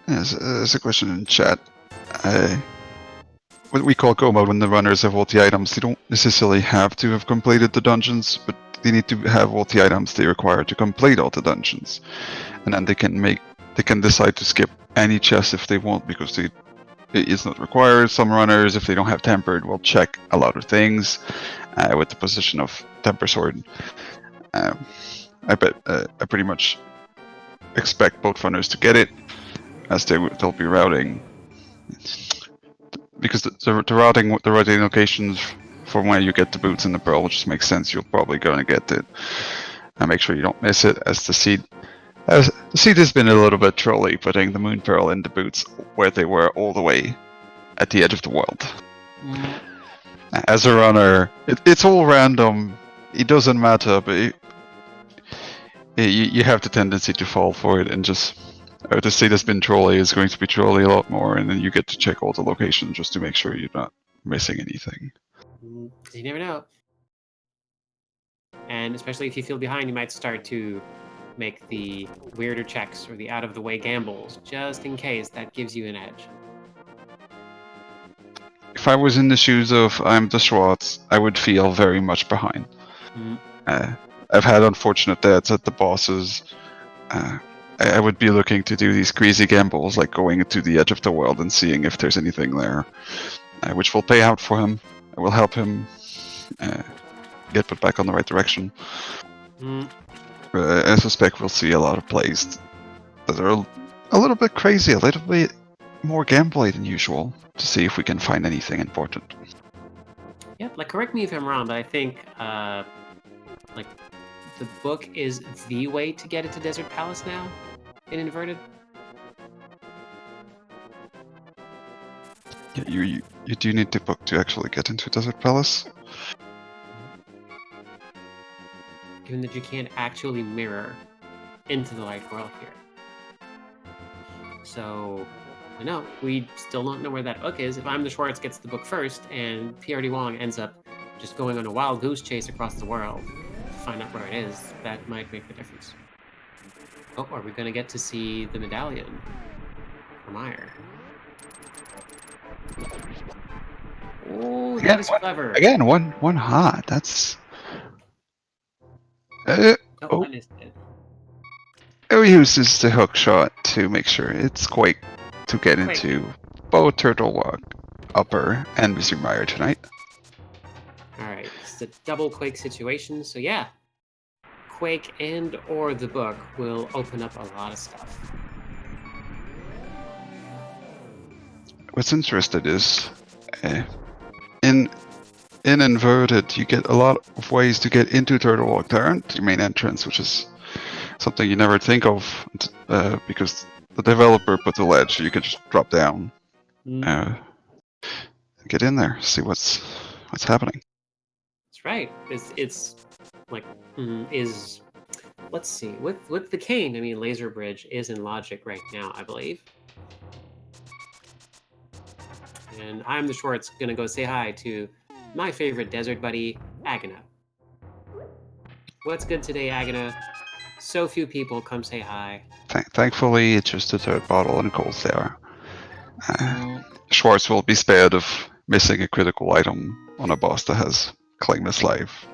A: There's a question in chat. What we call go mode, when the runners have all the items, they don't necessarily have to have completed the dungeons, but they need to have all the items they require to complete all the dungeons. And then they can decide to skip any chest if they want, because it is not required. Some runners, if they don't have tempered, will check a lot of things with the position of temper sword. I pretty much expect both runners to get it, as they'll be routing, because the routing locations from where you get the boots and the pearl just makes sense. You're probably going to get it, and make sure you don't miss it. As the seed has been a little bit trolly, putting the moon pearl in the boots where they were all the way at the edge of the world. As a runner, it's all random. It doesn't matter, but you have the tendency to fall for it, and just the seed has been trolly is going to be trolly a lot more, and then you get to check all the locations just to make sure you're not missing anything.
B: You never know. And especially if you feel behind, you might start to make the weirder checks or the out-of-the-way gambles, just in case that gives you an edge.
A: If I was in the shoes of iamtheschwarz, I would feel very much behind. I've had unfortunate deaths at the bosses. I would be looking to do these crazy gambles, like going to the edge of the world and seeing if there's anything there, which will pay out for him. It will help him get put back on the right direction. I suspect we'll see a lot of plays that are a little bit crazy, a little bit more gameplay than usual, to see if we can find anything important.
B: Yeah, like, correct me if I'm wrong, but I think like the book is the way to get into Desert Palace now, in Inverted.
A: Yeah, you do need the book to actually get into Desert Palace.
B: Given that you can't actually mirror into the light world here. So, I know, we still don't know where that book is. If iamtheschwarz gets the book first, and prdwong ends up just going on a wild goose chase across the world to find out where it is, that might make the difference. Oh, are we going to get to see the medallion from Meyer? Oh, that is clever.
A: Again, one hot. That's...
B: I missed it.
A: It uses the hook shot to make sure it's quick to get into both Turtle Walk, Upper, and Mr. Meyer tonight.
B: Alright, it's a double Quake situation, so yeah. Quake and or the book will open up a lot of stuff.
A: What's interesting is, in Inverted, you get a lot of ways to get into Turtle Walk. There aren't your main entrance, which is something you never think of, because the developer put the ledge, so you can just drop down, get in there, see what's happening.
B: That's right. It's like let's see, with the cane. I mean, Laser Bridge is in Logic right now, I believe. And iamtheschwarz gonna go say hi to my favorite desert buddy, Agana. What's good today, Agana? So few people come say hi.
A: Thankfully, it's just the third bottle and Coles there. Schwarz will be spared of missing a critical item on a boss that has claimed his life.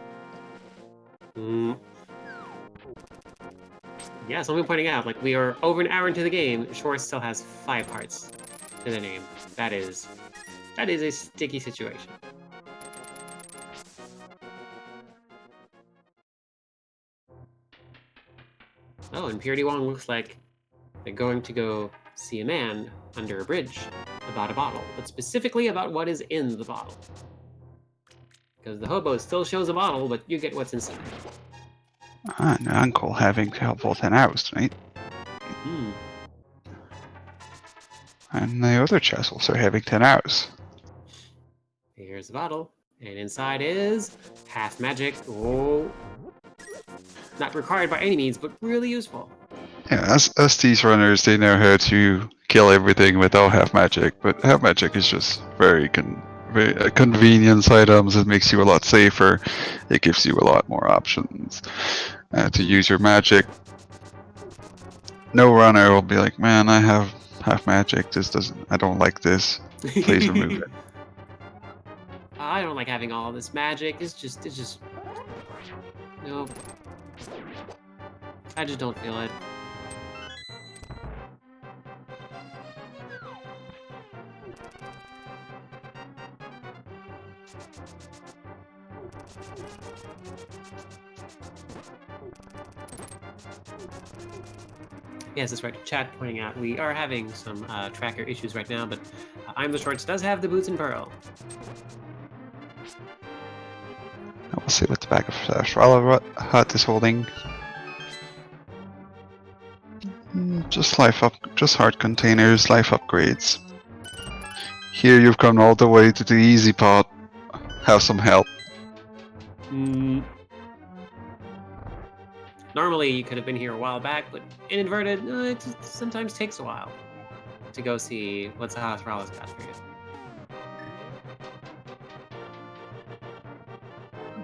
B: Yeah, something pointing out, like, we are over an hour into the game, Schwarz still has 5 hearts to the name. That is a sticky situation. Oh, and prdwong looks like they're going to go see a man under a bridge about a bottle, but specifically about what is in the bottle. Because the hobo still shows a bottle, but you get what's inside.
A: An uncle having helpful 10 hours tonight. And the other chest also having 10 arrows.
B: Here's the bottle, and inside is half magic. Oh, not required by any means, but really useful.
A: Yeah, as these runners, they know how to kill everything without half magic, but half magic is just very convenience items. It makes you a lot safer. It gives you a lot more options to use your magic. No runner will be like, man, I have half magic. I don't like this. Please remove it.
B: I don't like having all this magic. It's just, no. I just don't feel it. Yes, that's right. Chat pointing out we are having some tracker issues right now, but I'm the Shorts does have the boots and pearl.
A: We'll see what the back of Shrala Hut is holding. Just hard containers, life upgrades. Here you've come all the way to the easy part. Have some help.
B: Normally you could have been here a while back, but inadverted, it just sometimes takes a while to go see what's the house Rallis got for you.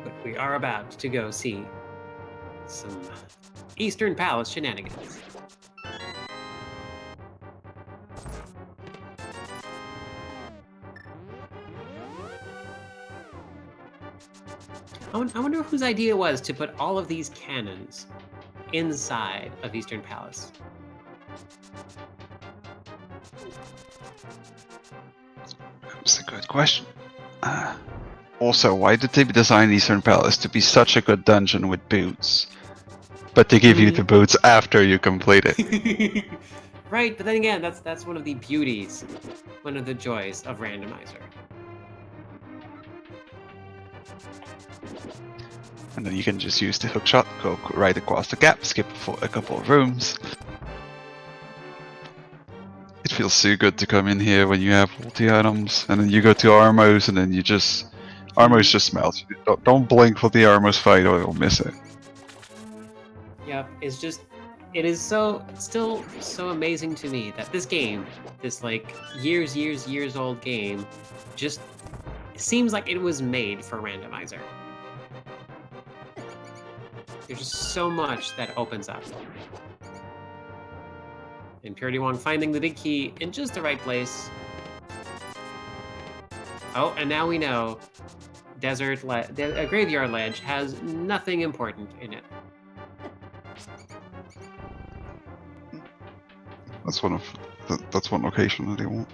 B: But we are about to go see some Eastern Palace shenanigans. I wonder whose idea was to put all of these cannons inside of Eastern Palace.
A: That's a good question. Also, why did they design Eastern Palace to be such a good dungeon with boots? But they give you the boots after you complete it.
B: Right, but then again, that's one of the beauties, one of the joys of Randomizer.
A: And then you can just use the hookshot, go right across the gap, skip a couple of rooms. It feels so good to come in here when you have multi-items, and then you go to Armos, and then you just... Armos just smells. Don't blink for the Armos fight or you'll miss it.
B: Yep, it's just... It is still so amazing to me that this game, this like years old game, just seems like it was made for Randomizer. There's just so much that opens up. And prdwong finding the big key in just the right place. Oh, and now we know a graveyard ledge has nothing important in it.
A: That's one location that they won't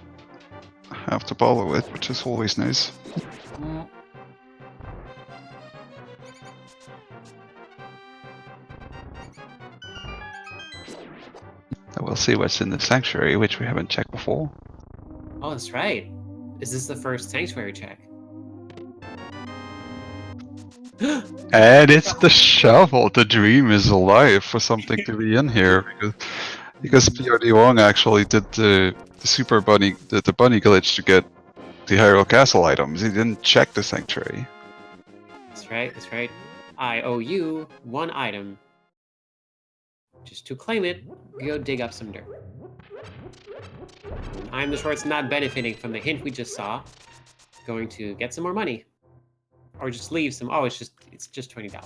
A: have to bother with, which is always nice. We'll see what's in the sanctuary, which we haven't checked before.
B: Oh, that's right. Is this the first sanctuary check?
A: And it's the shovel. The dream is alive for something to be in here because prdwong actually did the super bunny, the bunny glitch to get the Hyrule Castle items. He didn't check the sanctuary.
B: That's right. That's right. I owe you one item. Just to claim it, go dig up some dirt. And I'm the Shorts not benefiting from the hint we just saw. Going to get some more money. Or just leave some. Oh, it's just $20.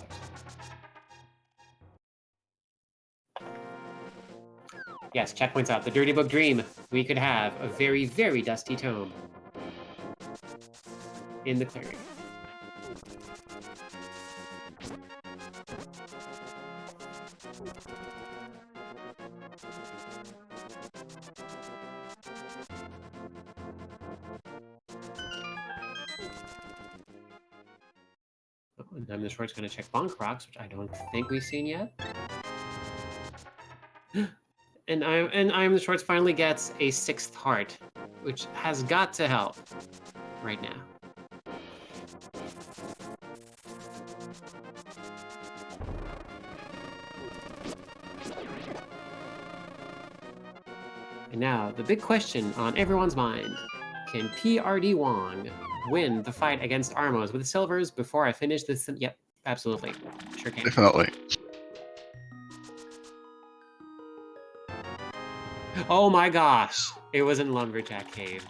B: Yes, chat points out the Dirty Book Dream. We could have a very, very dusty tome in the clearing. Oh, and I'm the Shorts going to check Bonk Rocks, which I don't think we've seen yet. And I'm the Shorts finally gets a 6th heart, which has got to help right now. And now, the big question on everyone's mind. Can prdwong win the fight against Armos with silvers before I finish this? Yep, absolutely. Sure can.
A: Definitely.
B: Oh my gosh! It was in Lumberjack Cave.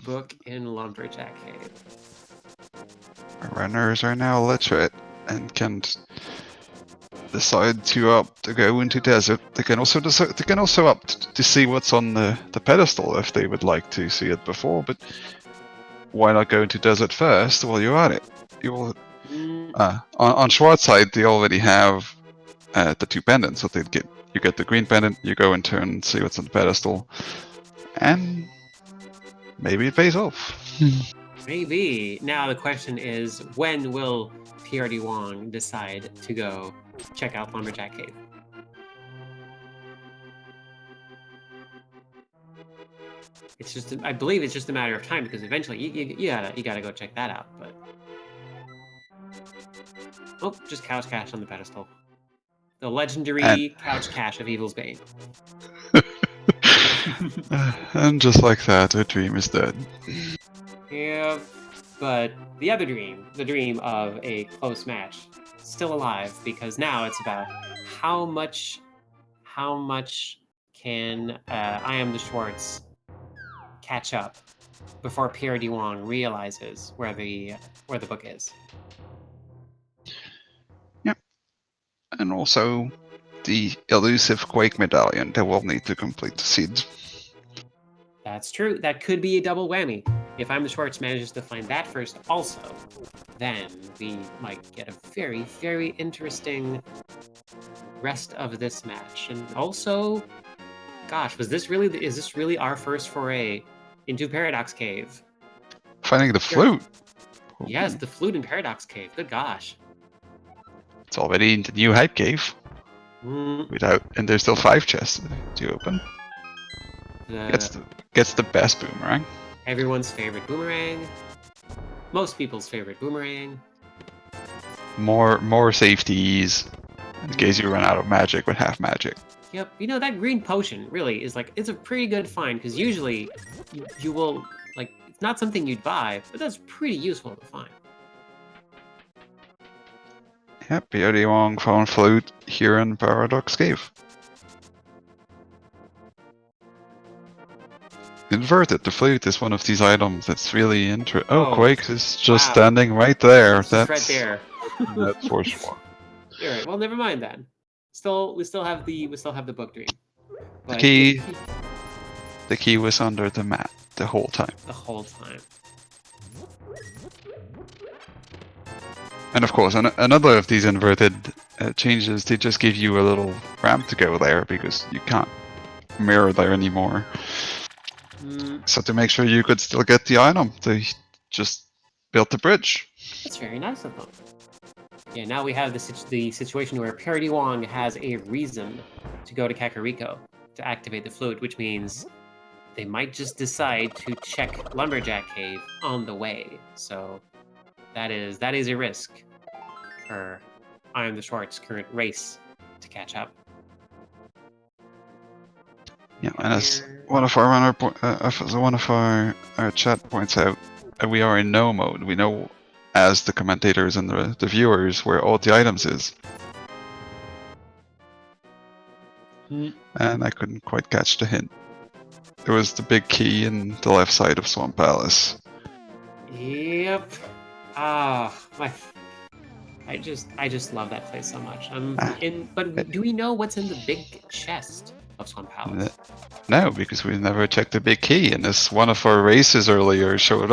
B: Book in Lumberjack Cave.
A: Runners are now literate and can decide to opt to go into desert. They can also decide, they can also opt to see what's on the pedestal if they would like to see it before. But why not go into desert first while you're at it? You will. On Schwarz side, they already have the 2 pendants, so you get the green pendant, you go in turn and see what's on the pedestal, and maybe it pays off.
B: Maybe. Now the question is, when will prdwong decide to go check out Lumberjack Cave? It's just, I believe it's just a matter of time, because eventually you gotta go check that out. But oh, just couch cash on the pedestal. The legendary couch cache of Evil's Bane.
A: And just like that, a dream is dead.
B: Yeah, but the other dream, the dream of a close match, still alive, because now it's about how much can iamtheschwarz catch up before prdwong realizes where the book is.
A: Yep. And also the elusive Quake medallion that will need to complete the seeds.
B: That's true. That could be a double whammy. If iamtheschwarz manages to find that first also, then we might get a very, very interesting rest of this match. And also, gosh, is this really our first foray into Paradox Cave?
A: Finding the flute.
B: Yes, the flute in Paradox Cave. Good gosh.
A: It's already in the new hype cave. And there's still 5 chests to open. Gets the best boomerang.
B: Everyone's favorite boomerang. Most people's favorite boomerang.
A: More safeties in case you run out of magic with half magic.
B: Yep, you know, that green potion really is like, it's a pretty good find, because usually you will, like, it's not something you'd buy, but that's pretty useful to find.
A: Yep, prdwong found flute here in Paradox Cave. Inverted, the flute is one of these items that's really interesting. Oh, Quake is just standing right there. That's
B: right there.
A: That's for sure.
B: All right, well, never mind then. We still have the book dream. But
A: the key was under the mat the whole time.
B: The whole time.
A: And of course, another of these inverted changes, they just give you a little ramp to go there because you can't mirror there anymore. So to make sure you could still get the item, they just built the bridge.
B: That's very nice of them. Yeah, now we have the situation where prdwong has a reason to go to Kakariko to activate the flute, which means they might just decide to check Lumberjack Cave on the way. So that is a risk for iamtheschwarz current race to catch up.
A: Yeah, and as one of our chat points out, we are in no mode. We know, as the commentators and the viewers, where all the items is. And I couldn't quite catch the hint. It was the big key in the left side of Swamp Palace.
B: Yep. I just love that place so much. But do we know what's in the big chest of Swamp Palace?
A: No, because we never checked the big key, and as one of our races earlier showed,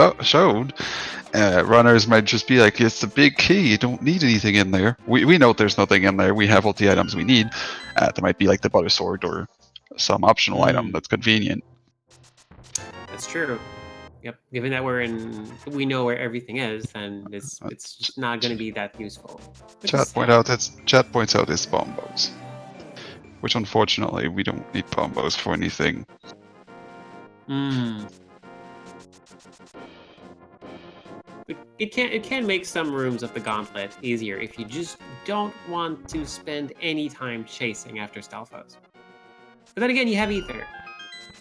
A: runners might just be like, it's the big key, you don't need anything in there. We know there's nothing in there, we have all the items we need. There might be like the butter sword or some optional item that's convenient.
B: That's true. Yep. Given that we know where everything is, then it's just not going to be that useful.
A: Chat points out it's bombos, which unfortunately we don't need bombos for anything.
B: it can make some rooms of the gauntlet easier if you just don't want to spend any time chasing after stealth foes. But then again, you have Ether,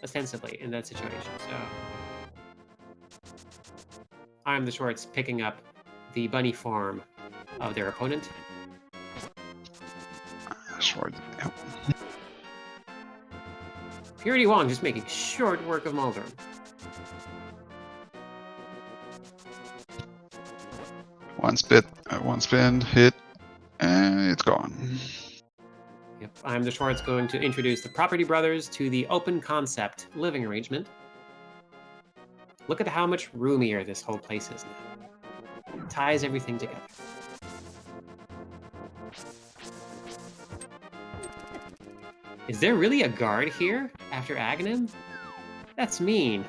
B: ostensibly, in that situation, so... iamtheschwarz picking up the bunny form of their opponent.
A: Schwarz. Yep.
B: prdwong just making short work of Mulder.
A: One spin, hit, and it's gone.
B: Yep, iamtheschwarz going to introduce the Property Brothers to the open concept living arrangement. Look at how much roomier this whole place is now. It ties everything together. Is there really a guard here after Aghanim? That's mean.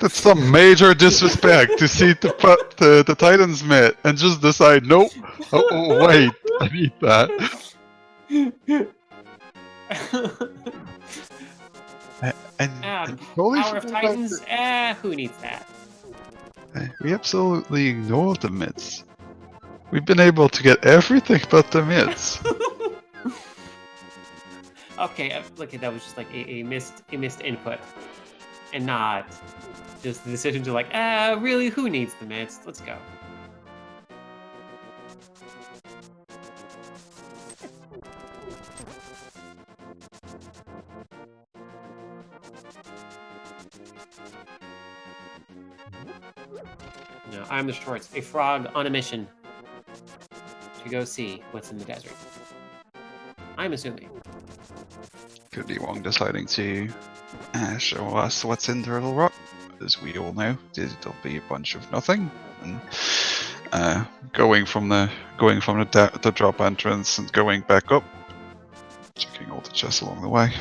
A: That's some major disrespect to see the Titans met and just decide, nope. Oh wait, I need that. And
B: Power of Titans? Who needs that?
A: We absolutely ignored the myths. We've been able to get everything but the myths.
B: Okay, look, that was just like a missed input, and not just the decision to like, really, who needs the myths? Let's go. No, iamtheschwarz, a frog on a mission to go see what's in the desert. I'm assuming.
A: prdwong deciding to show us what's in Turtle Rock. As we all know, it'll be a bunch of nothing. And going from the drop entrance and going back up, checking all the chests along the way.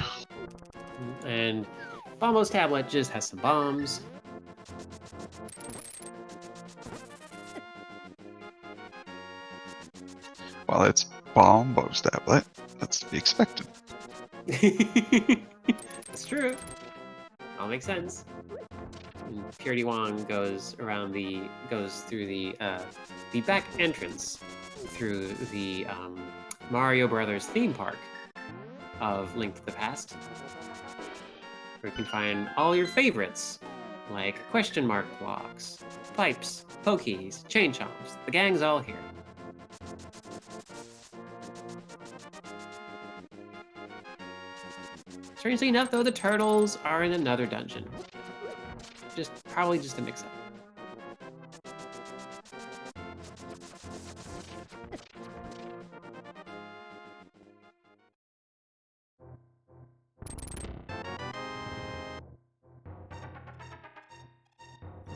B: And Bombo's tablet just has some bombs.
A: Well, it's Bombo's tablet. That's to be expected.
B: It's true. All makes sense. And prdwong goes through the back entrance through the Mario Brothers theme park of Link to the Past, where you can find all your favorites, like question mark blocks, pipes, pokies, chain chomps. The gang's all here. Strangely enough, though, the turtles are in another dungeon. Probably just a mix-up.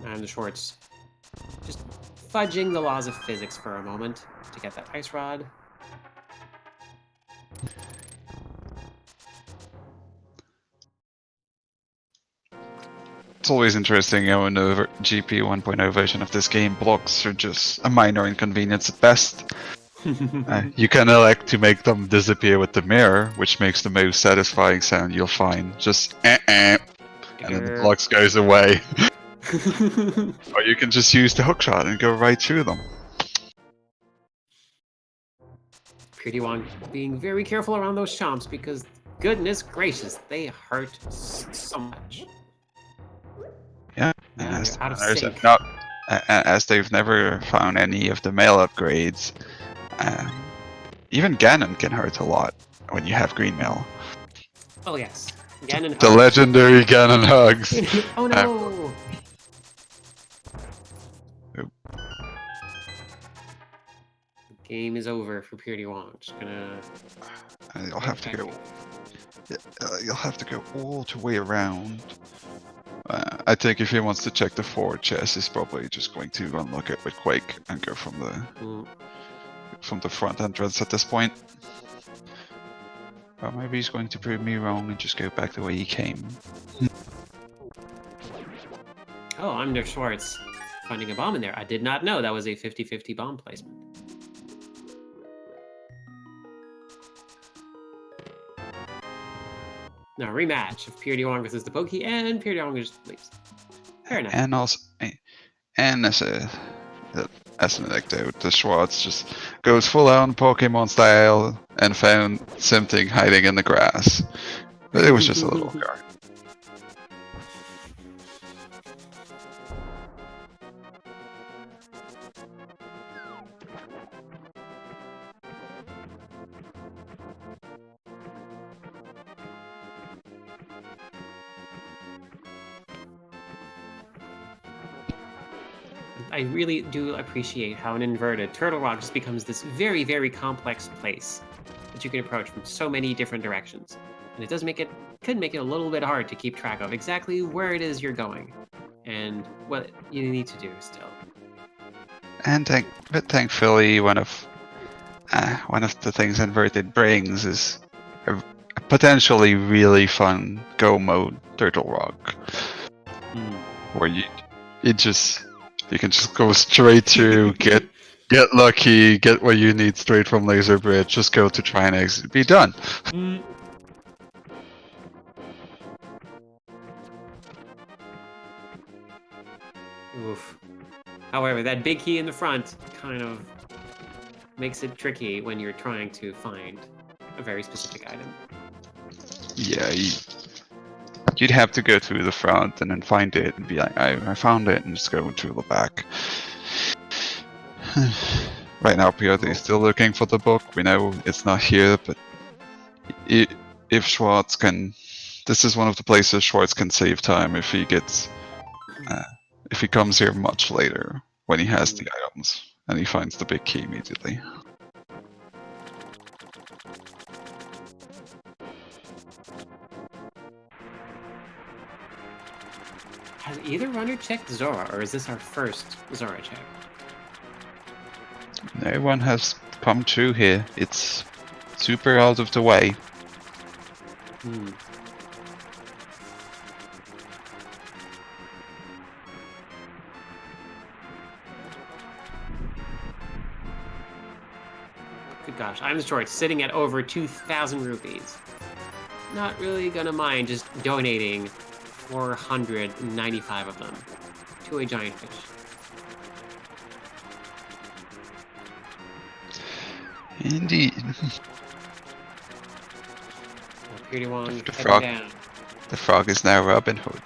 B: iamtheschwarz just fudging the laws of physics for a moment to get that ice rod.
A: It's always interesting how in the GP 1.0 version of this game, blocks are just a minor inconvenience at best. You can elect to make them disappear with the mirror, which makes the most satisfying sound you'll find. Just and then the blocks goes away. Or you can just use the hookshot and go right through them.
B: prdwong being very careful around those chomps because, goodness gracious, they hurt so much.
A: Yeah,
B: Now
A: and
B: they're out of sync.
A: as they've never found any of the male upgrades, even Ganon can hurt a lot when you have green mail.
B: Oh yes, Ganon.
A: The legendary Ganon hugs.
B: Oh no! Game is over for prdwong. Just gonna.
A: You'll have to go. You'll have to go all the way around. I think if he wants to check the forward chest, he's probably just going to unlock it with Quake and go from the front entrance at this point. Or maybe he's going to prove me wrong and just go back the way he came.
B: Oh, iamtheschwarz finding a bomb in there. I did not know that was a 50-50 bomb placement. No, rematch of prdwong versus the Pokey, and prdwong just leaves. Fair enough.
A: And also, and as an anecdote, the Schwarz just goes full on Pokemon style and found something hiding in the grass. But it was just a little card.
B: I really do appreciate how an inverted Turtle Rock just becomes this very, very complex place that you can approach from so many different directions. And it does could make it a little bit hard to keep track of exactly where it is you're going and what you need to do still.
A: And but thankfully, one of the things inverted brings is a potentially really fun go mode Turtle Rock, where you can just go straight through, get lucky, get what you need straight from Laser Bridge, just go to Trinex, be done.
B: Oof. However, that big key in the front kind of makes it tricky when you're trying to find a very specific item.
A: Yeah, you'd have to go through the front and then find it and be like, I found it, and just go through the back. Right now, PRD is still looking for the book. We know it's not here, but if Schwarz can, this is one of the places Schwarz can save time if he gets, if he comes here much later when he has the items and he finds the big key immediately.
B: Has either runner checked Zora, or is this our first Zora check?
A: No one has come through here. It's super out of the way.
B: Good gosh, I'm short, sitting at over 2,000 rupees. Not really gonna mind just donating 495 of them to a giant fish.
A: Indeed.
B: prdwong
A: The
B: heading
A: frog.
B: down.
A: The frog is now Robin Hood.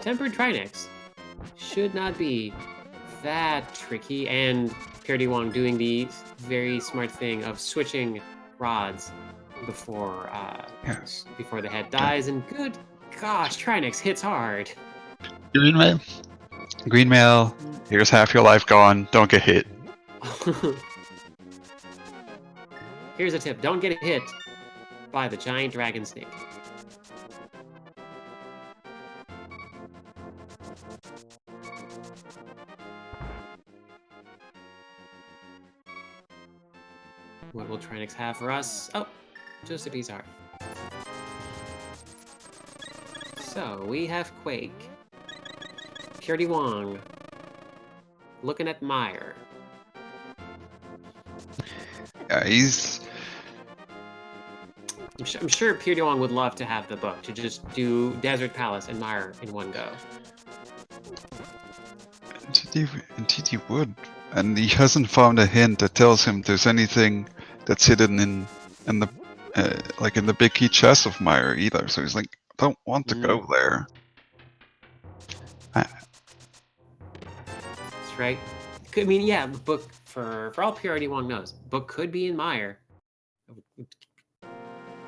B: Tempered Trinex should not be that tricky, and prdwong doing the very smart thing of switching rods before before the head dies, and good gosh, Trinex hits hard.
A: Green mail. Here's half your life gone. Don't get hit.
B: Here's a tip: don't get hit by the giant dragon snake. What will Trinex have for us? Oh, just a piece of art. So we have Quake, prdwong, looking at Meyer.
A: He's.
B: I'm sure prdwong would love to have the book to just do Desert Palace and Meyer in one go.
A: Indeed, he would. And he hasn't found a hint that tells him there's anything that's hidden in the like in the big key chest of Meyer either. So he's like, I don't want to go there.
B: That's right. I mean, yeah, the book for all prdwong knows, book could be in Meyer.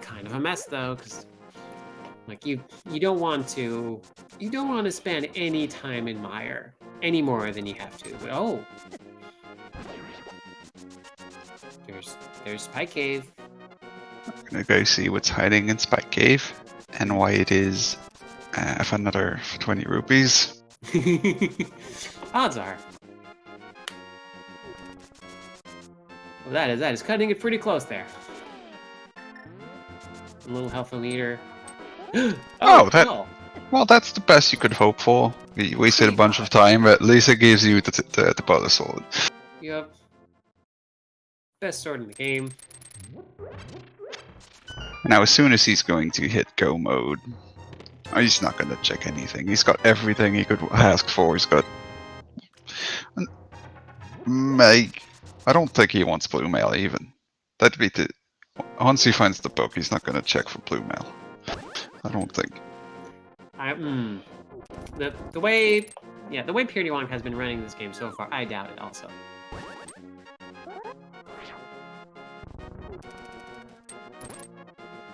B: Kind of a mess though, because like you don't want to spend any time in Meyer any more than you have to. But oh, there's Spike Cave.
A: I'm gonna go see what's hiding in Spike Cave and why it is for another 20 rupees.
B: Odds are. Well, that is cutting it pretty close there. A little health-o-meter.
A: Well, that's the best you could hope for. We wasted a bunch of time, but at least it gives you the bonus sword.
B: Yep. Best sword in the game.
A: Now, as soon as he's going to hit go mode, he's not going to check anything. He's got everything he could ask for. He's got... Meg. I don't think he wants blue mail even. That'd be the... Once he finds the book, he's not going to check for blue mail. I don't think.
B: The way prdwong has been running this game so far, I doubt it also.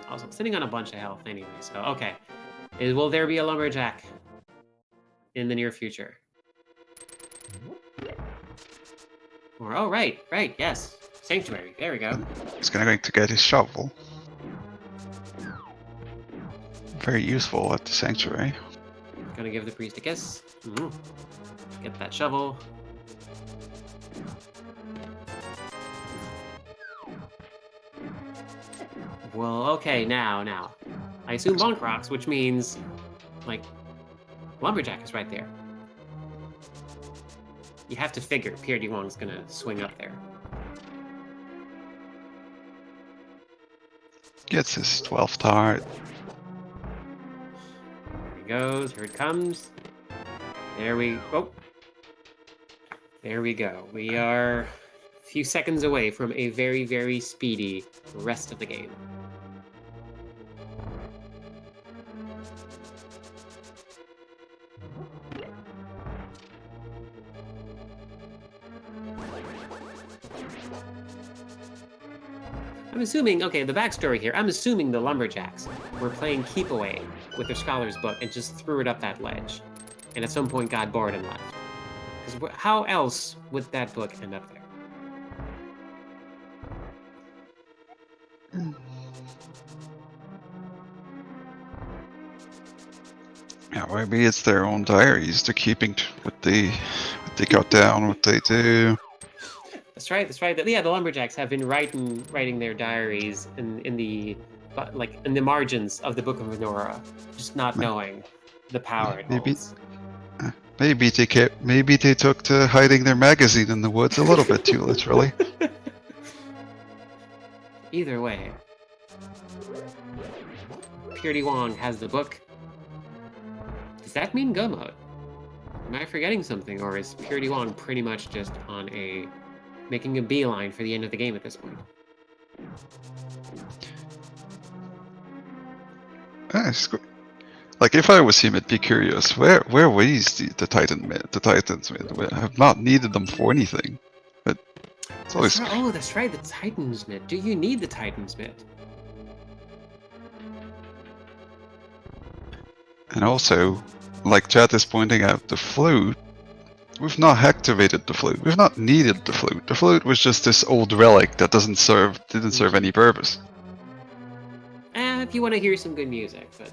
B: Also, sitting on a bunch of health anyway, so okay. Will there be a lumberjack in the near future? Or, oh, right, yes. Sanctuary, there we go.
A: He's going to get his shovel. Very useful at the sanctuary.
B: Gonna give the priest a kiss. Get that shovel. Well, okay, now. I assume bonk rocks, which means, like, lumberjack is right there. You have to figure prdwong's gonna swing up there.
A: Gets his 12th heart.
B: Here he goes, here it comes. There we go. There we go. We are a few seconds away from a very, very speedy rest of the game. I'm assuming, okay, the backstory here, I'm assuming the lumberjacks were playing keep away with their scholar's book and just threw it up that ledge. And at some point got bored and left. Because how else would that book end up there?
A: Yeah, maybe it's their own diaries. They're keeping what they got down, what they do.
B: That's right. Yeah, the lumberjacks have been writing their diaries in the margins of the Book of Venora, just not knowing the power it holds.
A: Maybe they took to hiding their magazine in the woods a little bit too literally.
B: Either way, prdwong has the book. Does that mean go mode? Am I forgetting something, or is prdwong pretty much just on making a beeline for the end of the game at this point?
A: Like, if I was him, I'd be curious. Where was the Titans? I have not needed them for anything. But it's always...
B: that's right, the Titans Myth. Do you need the Titans Myth?
A: And also, like Chad is pointing out, the flute. We've not activated the flute. We've not needed the flute. The flute was just this old relic that didn't serve any purpose.
B: If you want to hear some good music, but...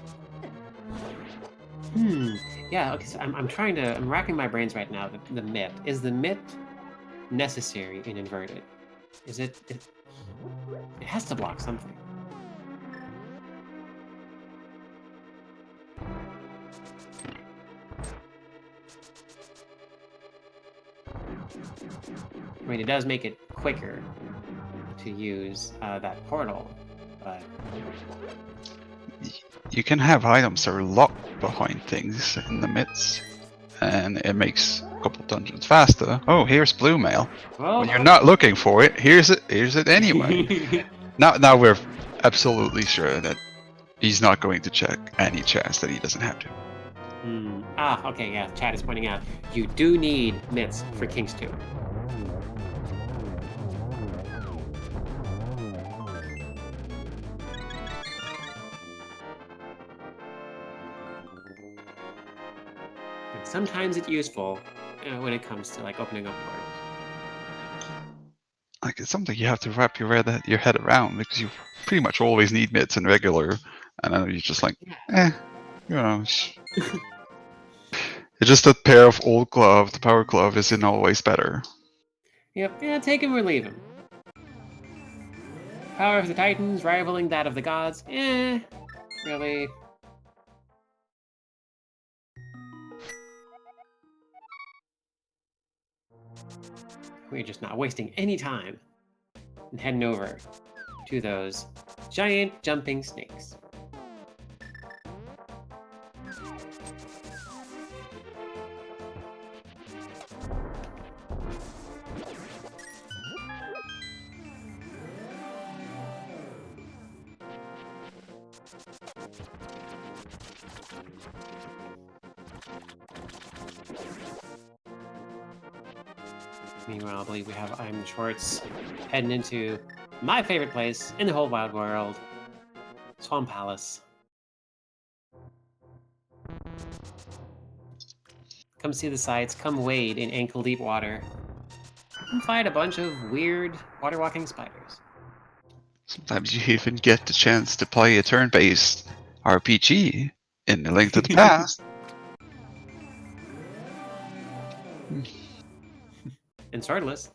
B: Yeah, okay, so I'm racking my brains right now. The myth. Is the myth necessary in inverted? Is it has to block something. I mean, it does make it quicker to use that portal, but...
A: You can have items that are locked behind things in the midst, and it makes a couple dungeons faster. Oh, here's blue mail.
B: Well,
A: when you're not looking for it, here's it anyway. Now we're absolutely sure that he's not going to check any chest that he doesn't have to.
B: Okay, yeah, Chad is pointing out, you do need myths for Kings 2. And sometimes it's useful when it comes to like opening up portals.
A: Like, it's something you have to wrap your head around, because you pretty much always need myths in regular, and then you're just like, It's just that pair of old glove, the power glove, isn't always better.
B: Yep, yeah, take him or leave him. Power of the Titans rivaling that of the gods? Really? We're just not wasting any time. and heading over to those giant jumping snakes. Meanwhile, I believe we have iamtheschwarz heading into my favorite place in the whole wide world, Swamp Palace. Come see the sights, come wade in ankle-deep water, and fight a bunch of weird water-walking spiders.
A: Sometimes you even get the chance to play a turn-based RPG in A Link to the Past.
B: And swordless.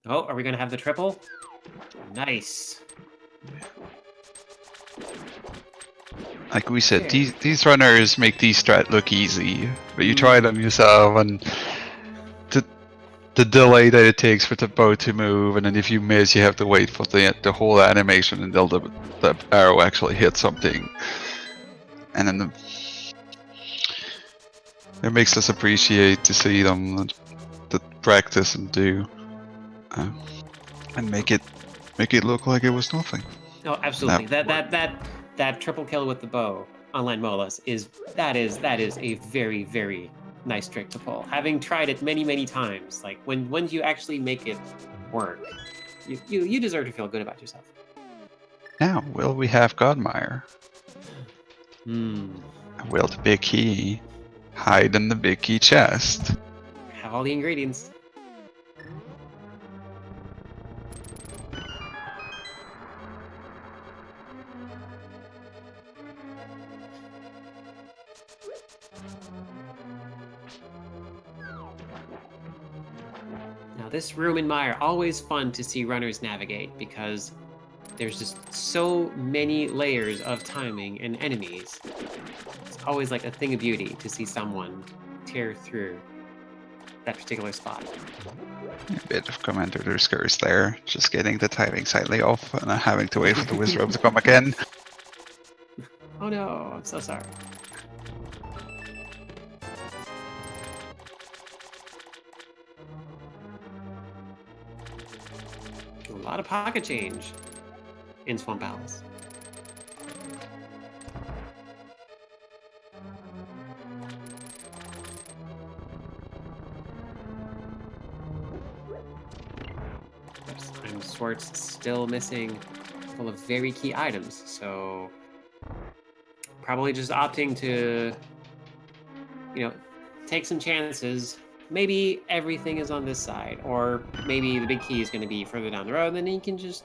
B: Oh, are we gonna have the triple? Nice.
A: Like we said,
B: Okay.
A: these runners make these strat look easy, but you try them yourself, and the delay that it takes for the bow to move, and then if you miss, you have to wait for the whole animation until the arrow actually hits something, and then it makes us appreciate to see them to practice and do, and make it look like it was nothing.
B: Oh, absolutely. That triple kill with the bow on Landmolas is a very, very nice trick to pull. Having tried it many, many times, like when you actually make it work, you deserve to feel good about yourself.
A: Now, will we have Godmire? Will the big key hide in the big key chest?
B: Have all the ingredients. Now, this room in Mire, always fun to see runners navigate because there's just so many layers of timing and enemies. It's always like a thing of beauty to see someone tear through that particular spot.
A: A bit of Commander's curse there, just getting the timing slightly off and having to wait for the Wizrobe to come again.
B: Oh no, I'm so sorry. A lot of pocket change in Swamp Palace. iamtheschwarz still missing a couple of very key items, so probably just opting to, take some chances. Maybe everything is on this side, or maybe the big key is going to be further down the road. And then you can just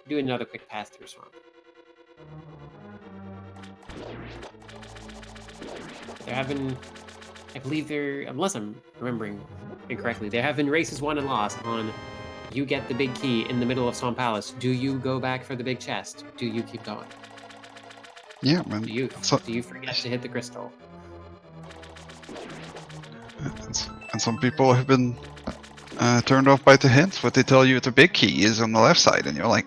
B: do another quick path through Swamp. There have been, I believe there, unless I'm remembering incorrectly, there have been races won and lost on you get the big key in the middle of Swamp Palace. Do you go back for the big chest? Do you keep going?
A: Yeah, man.
B: Do you forget to hit the crystal?
A: And some people have been turned off by the hints. What they tell you the big key is on the left side, and you're like,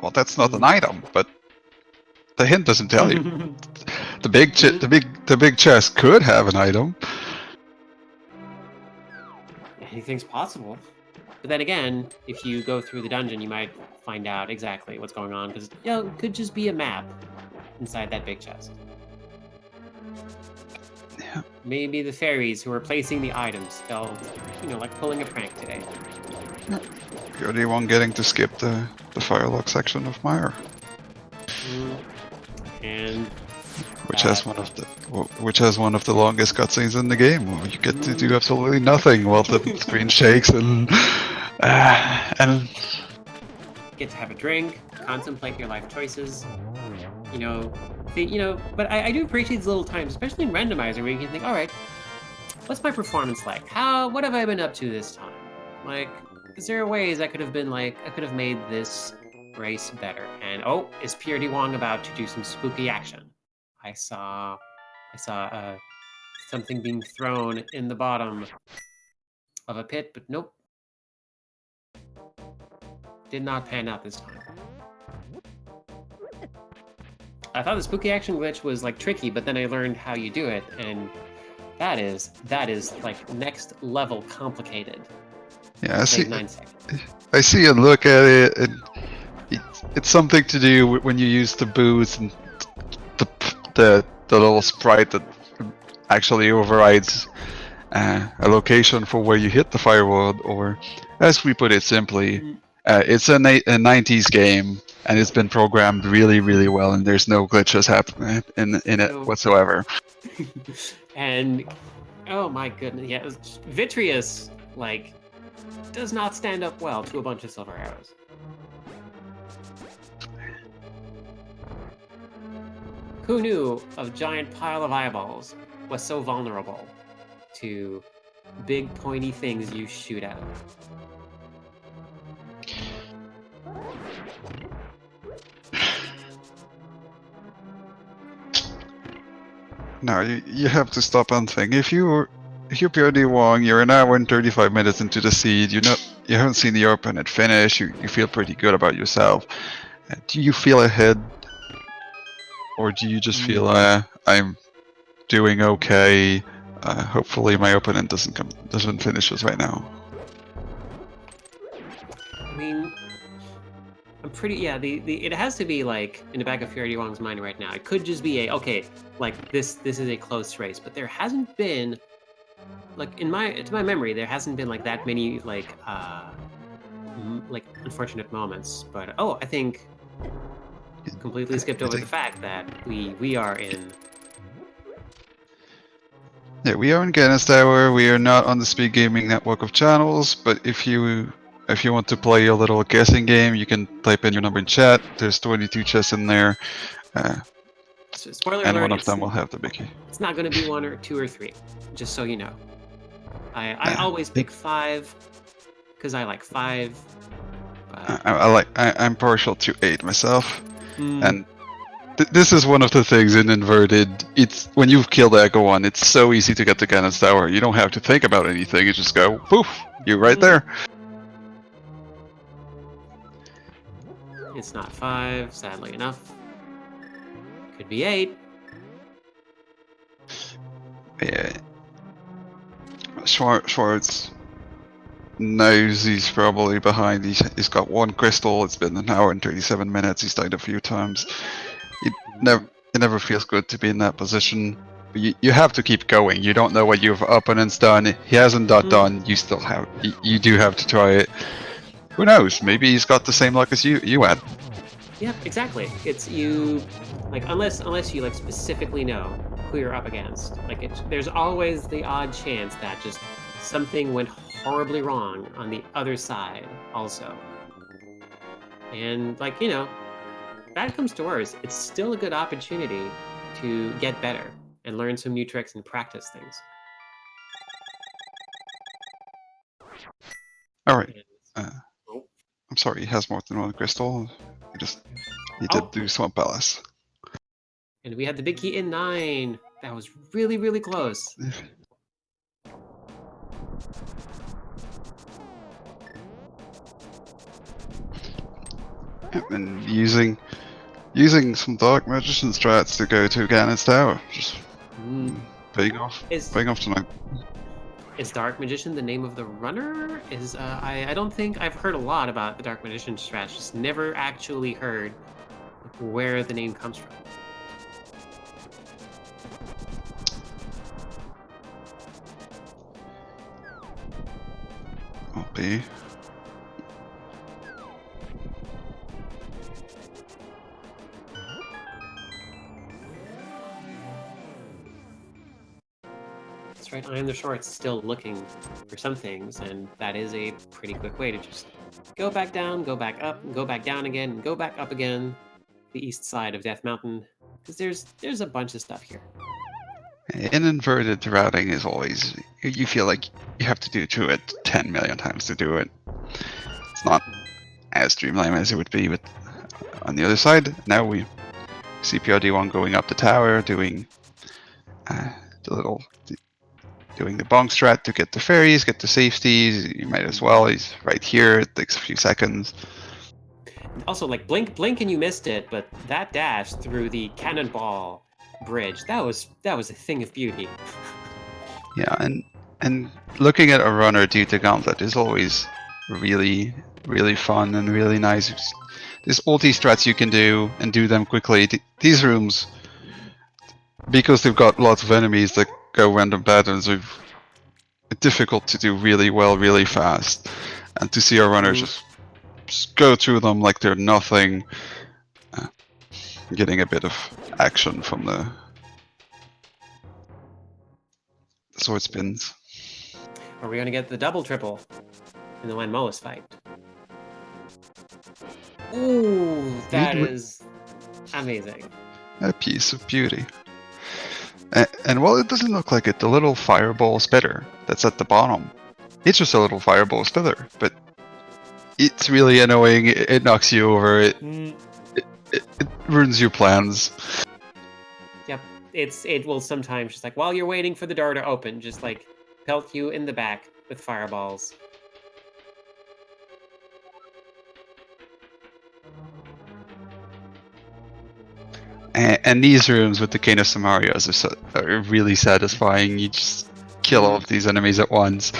A: well, that's not an item, but the hint doesn't tell you. The big chest could have an item.
B: Anything's possible. But then again, if you go through the dungeon, you might find out exactly what's going on, because it could just be a map inside that big chest.
A: Yeah.
B: Maybe the fairies who are placing the items felt, like pulling a prank today.
A: You're the one getting to skip the firelock section of Mire.
B: And
A: which has one of the longest cutscenes in the game. You get to do absolutely nothing while the screen shakes and
B: get to have a drink, contemplate your life choices. But I do appreciate these little times, especially in Randomizer, where you can think, all right, what's my performance like? What have I been up to this time? Like, is there ways I could have made this race better? And is prdwong about to do some spooky action? I saw something being thrown in the bottom of a pit, but nope. did not pan out this time. I thought the spooky action glitch was like tricky, but then I learned how you do it, and that is like next level complicated.
A: Yeah, I see.
B: 9 seconds.
A: I see and look at it, and it's something to do when you use the booth and the little sprite that actually overrides a location for where you hit the firewall, or as we put it simply, it's a 90s game, and it's been programmed really, really well, and there's no glitches happening in it whatsoever.
B: And oh my goodness, yeah, Vitreous like does not stand up well to a bunch of silver arrows. Who knew a giant pile of eyeballs was so vulnerable to big pointy things you shoot at?
A: No, you have to stop and think. If you're prdwong, you're an hour and 35 minutes into the seed. You haven't seen the opponent finish. You feel pretty good about yourself. Do you feel ahead, or do you just feel I'm doing okay? Hopefully, my opponent doesn't finish us right now.
B: I mean, I'm pretty, yeah, it has to be like in the back of prdwong's mind right now. It could just be okay, like this is a close race, but there hasn't been, like to my memory, there hasn't been like that many like unfortunate moments. But I think completely skipped over the fact that we are in.
A: Yeah, we are in Guinness Tower. We are not on the Speed Gaming network of channels, but if you want to play a little guessing game, you can type in your number in chat. There's 22 chests in there.
B: Spoiler
A: and
B: alert,
A: one of them will have the big key.
B: It's not going to be 1 or 2 or 3, just so you know. I always pick 5 because I like 5.
A: I'm partial to 8 myself, and this is one of the things in inverted. It's when you've killed Echo 1, it's so easy to get to Guinness Tower. You don't have to think about anything. You just go poof, you're right there.
B: It's not 5, sadly enough. Could be 8.
A: Yeah. Schwarz knows he's probably behind. He's got 1 crystal. It's been an hour and 37 minutes. He's died a few times. It never feels good to be in that position. But you have to keep going. You don't know what your opponent's done. He hasn't done. You still have. You do have to try it. Who knows? Maybe he's got the same luck as you had.
B: Yep, exactly. It's you, like unless you like specifically know who you're up against. Like there's always the odd chance that just something went horribly wrong on the other side also. And like, bad comes to worse, it's still a good opportunity to get better and learn some new tricks and practice things.
A: All right. I'm sorry, he has more than 1 crystal. He did do Swamp Palace.
B: And we had the big key in 9. That was really, really close.
A: And using some Dark Magician strats to go to Ganon's Tower. Just paying off tonight.
B: Is Dark Magician the name of the runner? I don't think I've heard a lot about the Dark Magician strat. Just never actually heard where the name comes from.
A: I'll be.
B: That's right, iamtheschwarz still looking for some things, and that is a pretty quick way to just go back down, go back up, and go back down again, and go back up again, the east side of Death Mountain, because there's a bunch of stuff here.
A: In inverted routing is always, you feel like you have to do it 10 million times to do it. It's not as streamlined as it would be, but on the other side, now we see prdwong going up the tower, doing doing the bonk strat to get the fairies, get the safeties. You might as well. He's right here. It takes a few seconds.
B: Also, like, blink and you missed it, but that dash through the cannonball bridge, that was a thing of beauty.
A: Yeah, and looking at a runner do the gauntlet is always really, really fun and really nice. There's ulti strats you can do and do them quickly. These rooms, because they've got lots of enemies that go random patterns, are difficult to do really well, really fast. And to see a runner just go through them like they're nothing, getting a bit of action from the sword spins.
B: Are we gonna get the double triple in the Landmolus fight? Ooh, that is amazing.
A: A piece of beauty. And while it doesn't look like it, the little fireball spitter that's at the bottom, it's just a little fireball spitter, but it's really annoying. It knocks you over. It ruins your plans.
B: Yep, it will sometimes just like while you're waiting for the door to open, just like pelt you in the back with fireballs.
A: And these rooms with the Cane of Samarias are really satisfying. You just kill all of these enemies at once.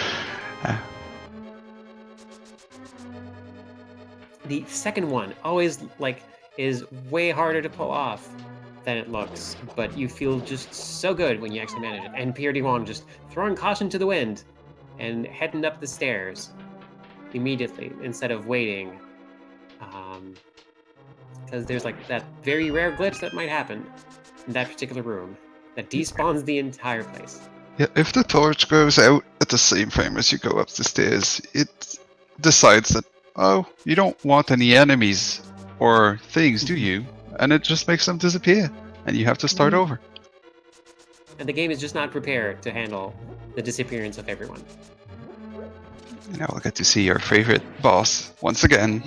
B: The second one always is way harder to pull off than it looks, but you feel just so good when you actually manage it. And prdwong just throwing caution to the wind and heading up the stairs immediately instead of waiting. Because there's like that very rare glitch that might happen in that particular room that despawns the entire place.
A: Yeah, if the torch goes out at the same time as you go up the stairs, it decides that, oh, you don't want any enemies or things, do you? And it just makes them disappear, and you have to start over.
B: And the game is just not prepared to handle the disappearance of everyone.
A: And now we'll get to see your favorite boss once again.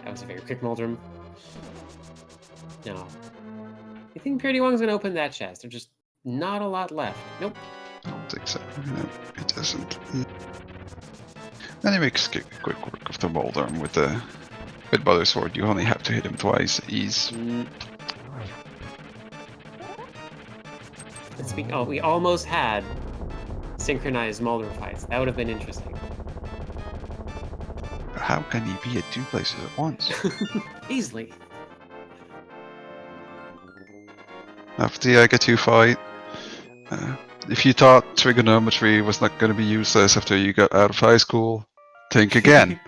B: That was a very quick Muldrum. No. You think prdwong's gonna open that chest? There's just not a lot left. Nope.
A: I don't think so. No, it doesn't. And he makes quick work of the Muldrum with Butter Sword. You only have to hit him twice. He's...
B: Oh, we almost had synchronized Muldrum fights. That would have been interesting.
A: How can he be at two places at once?
B: Easily.
A: After the Aga2 fight, if you thought trigonometry was not going to be useless after you got out of high school, think again.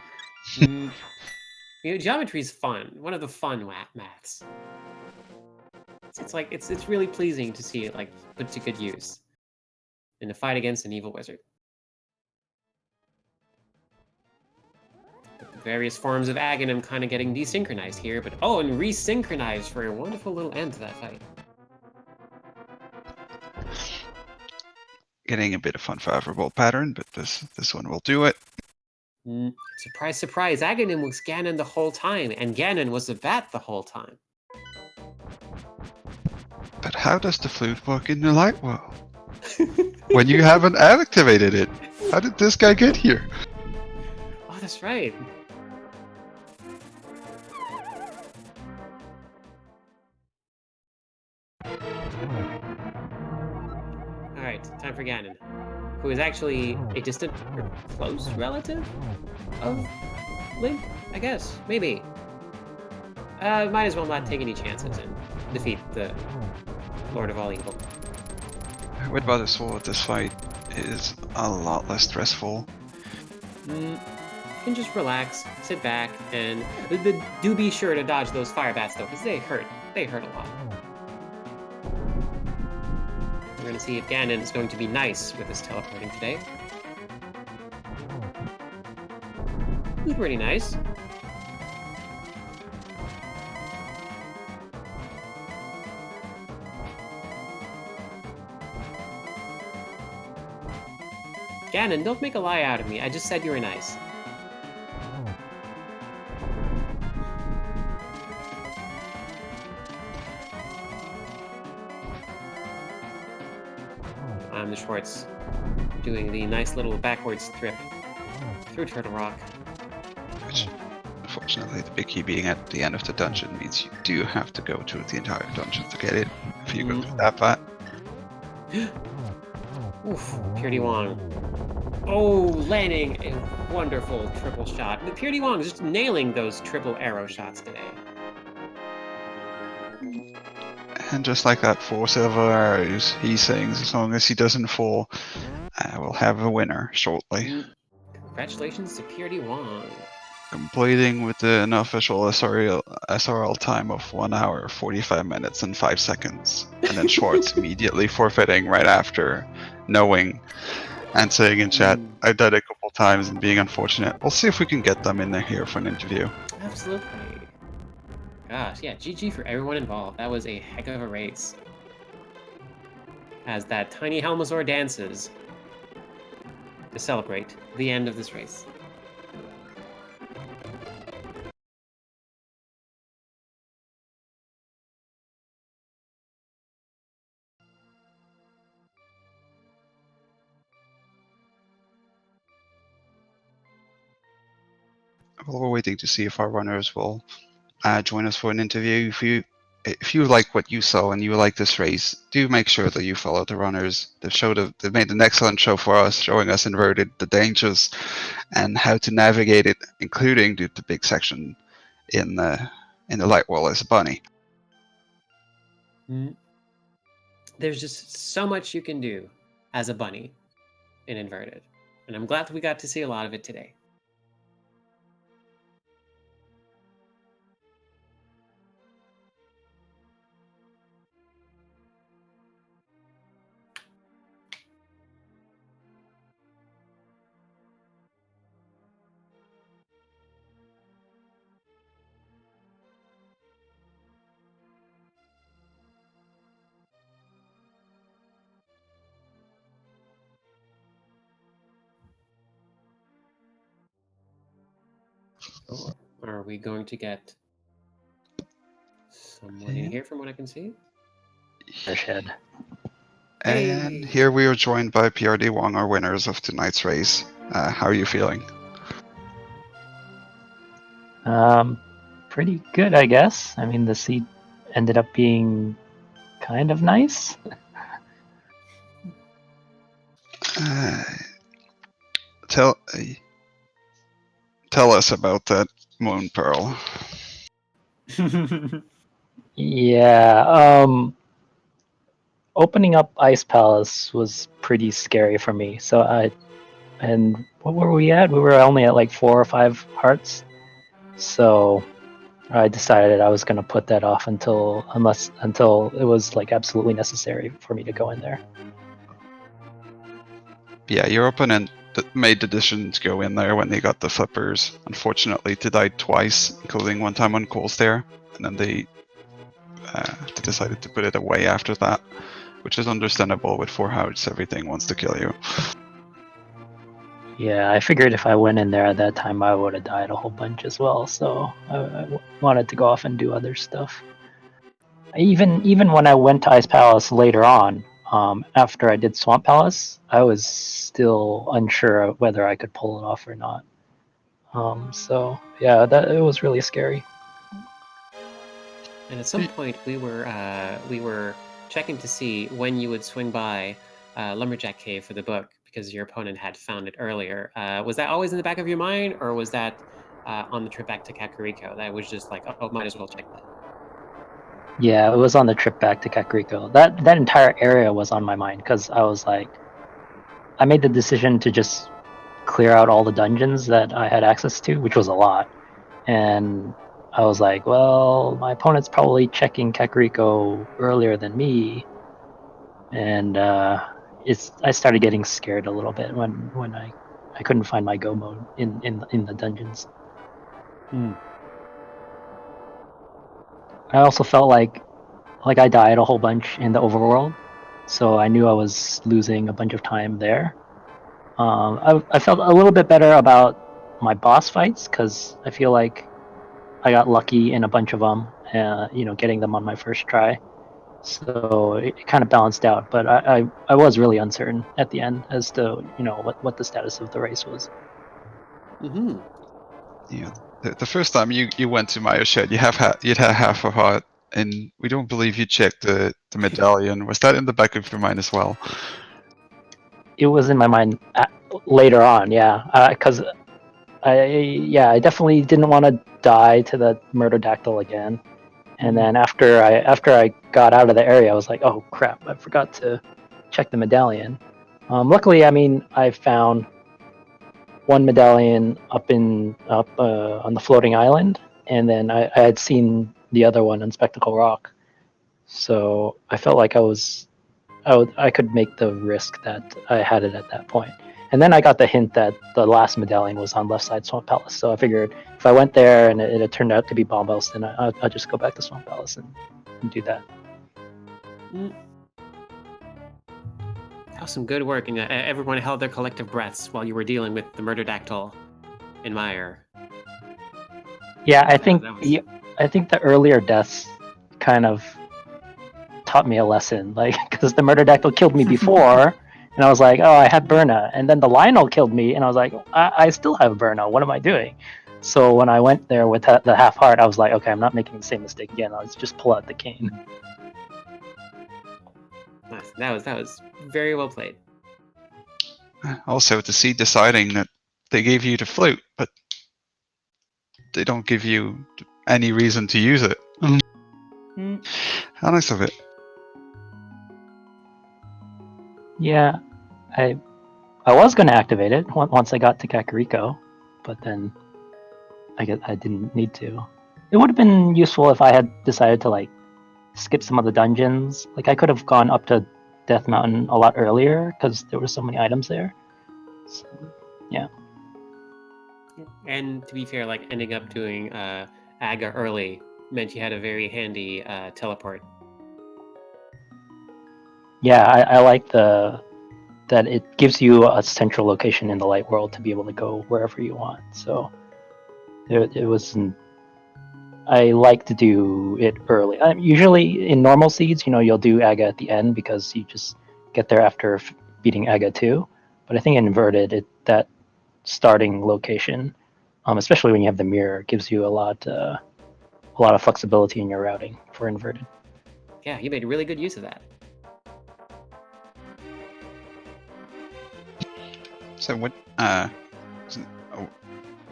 B: Geometry is fun. One of the fun maths. It's really pleasing to see it like put to good use in a fight against an evil wizard. The various forms of Aghanim kind of getting desynchronized here, but oh, and resynchronized for a wonderful little end to that fight.
A: Getting a bit of unfavorable pattern, but this one will do it.
B: Surprise, surprise! Aghanim was Ganon the whole time, and Ganon was a bat the whole time.
A: But how does the flute work in the light world? When you haven't activated it? How did this guy get here?
B: Oh, that's right. Alright, time for Ganon, who is actually a distant or close relative of Link, I guess. Maybe. Might as well not take any chances and defeat the Lord of all Evil.
A: With Butter Sword, this fight is a lot less stressful.
B: You can just relax, sit back, and do be sure to dodge those fire bats though, because they hurt. They hurt a lot. We're going to see if Ganon is going to be nice with his teleporting today. He's pretty nice. Ganon, don't make a lie out of me. I just said you were nice. I'm the Schwartz, doing the nice little backwards trip through Turtle Rock.
A: Unfortunately, the big key being at the end of the dungeon means you do have to go through the entire dungeon to get it. If you go through that part.
B: Oof, prdwong. Oh, landing a wonderful triple shot. The prdwong is just nailing those triple arrow shots today.
A: And just like that, 4 silver arrows, he sings, as long as he doesn't fall, we'll have a winner shortly.
B: Congratulations to prdwong.
A: Completing with an official SRL time of 1 hour, 45 minutes, and 5 seconds. And then Schwarz immediately forfeiting right after, knowing and saying in chat, I died a couple times and being unfortunate. We'll see if we can get them in here for an interview.
B: Absolutely. Gosh, yeah, GG for everyone involved. That was a heck of a race. As that tiny Helmasaur dances to celebrate the end of this race.
A: Well, we're waiting to see if our runners will join us for an interview. If you like what you saw and you like this race, do make sure that you follow the runners. They've made an excellent show for us, showing us inverted, the dangers, and how to navigate it, including the big section in the light wall as a bunny.
B: There's just so much you can do as a bunny in inverted, and I'm glad that we got to see a lot of it today. Or are we going to get someone in here from what I can see?
C: Shed.
A: And here we are joined by prdwong, our winners of tonight's race. How are you feeling?
C: Pretty good, I guess. I mean, the seat ended up being kind of nice.
A: Tell us about that moon pearl.
C: Yeah, opening up Ice Palace was pretty scary for me. And what were we at? We were only at like 4 or 5 hearts. So I decided I was gonna put that off until it was like absolutely necessary for me to go in there.
A: Yeah, your opponent made the decision to go in there when they got the flippers. Unfortunately, they died twice, including one time on calls there, and then they decided to put it away after that, which is understandable. With 4 hearts, everything wants to kill you.
C: Yeah, I figured if I went in there at that time, I would have died a whole bunch as well. So I wanted to go off and do other stuff. Even when I went to Ice Palace later on, after I did Swamp Palace, I was still unsure of whether I could pull it off or not. So yeah, it was really scary.
B: And at some point, we were checking to see when you would swing by Lumberjack Cave for the book because your opponent had found it earlier. Was that always in the back of your mind, or was that on the trip back to Kakariko? That was just like, oh, might as well check that.
C: Yeah, it was on the trip back to Kakariko. That entire area was on my mind because I was like, I made the decision to just clear out all the dungeons that I had access to, which was a lot. And I was like, well, my opponent's probably checking Kakariko earlier than me. And I started getting scared a little bit when I couldn't find my go mode in the dungeons. I also felt like I died a whole bunch in the overworld, so I knew I was losing a bunch of time there. I felt a little bit better about my boss fights because I feel like I got lucky in a bunch of them, getting them on my first try. So it kind of balanced out, but I was really uncertain at the end as to what the status of the race was.
B: Mm-hmm.
A: Yeah, The first time you went to Mayo Shed, you'd had half a heart, and we don't believe you checked the medallion. Was that in the back of your mind as well?
C: It was in my mind later on, yeah, because I definitely didn't want to die to the murder-dactyl again. And then after I got out of the area, I was like, oh crap, I forgot to check the medallion. Luckily, I mean, I found one medallion up on the floating island, and then I had seen the other one on Spectacle Rock, so I felt like I could make the risk that I had it at that point. And then I got the hint that the last medallion was on left side Swamp Palace, so I figured if I went there and it turned out to be Bombos, then I'll just go back to Swamp Palace and do that.
B: That was some good work, and everyone held their collective breaths while you were dealing with the murder-dactyl in Mire.
C: Yeah, I think
B: that was-
C: I think the earlier deaths kind of taught me a lesson, like because the murder-dactyl killed me before. And I was like, oh, I had Burna. And then the Lionel killed me, and I was like, I still have Burna. What am I doing? So when I went there with the half heart, I was like, okay, I'm not making the same mistake again. I'll just pull out the cane.
B: Nice. That was very well played.
A: Also, to see deciding that they gave you the flute, but they don't give you any reason to use it. How nice of it.
C: Yeah, I was going to activate it once I got to Kakariko, but then I didn't need to. It would have been useful if I had decided to like skip some of the dungeons. Like I could have gone up to Death Mountain a lot earlier because there were so many items there. So, yeah.
B: And to be fair, like ending up doing Aga early meant you had a very handy teleport.
C: Yeah, I like that it gives you a central location in the light world to be able to go wherever you want. So it wasn't. I like to do it early. Usually in normal seeds, you'll do Aga at the end because you just get there after beating Aga 2. But I think in inverted, that starting location, especially when you have the mirror, gives you a lot of flexibility in your routing for inverted.
B: Yeah, you made really good use of that.
A: So what?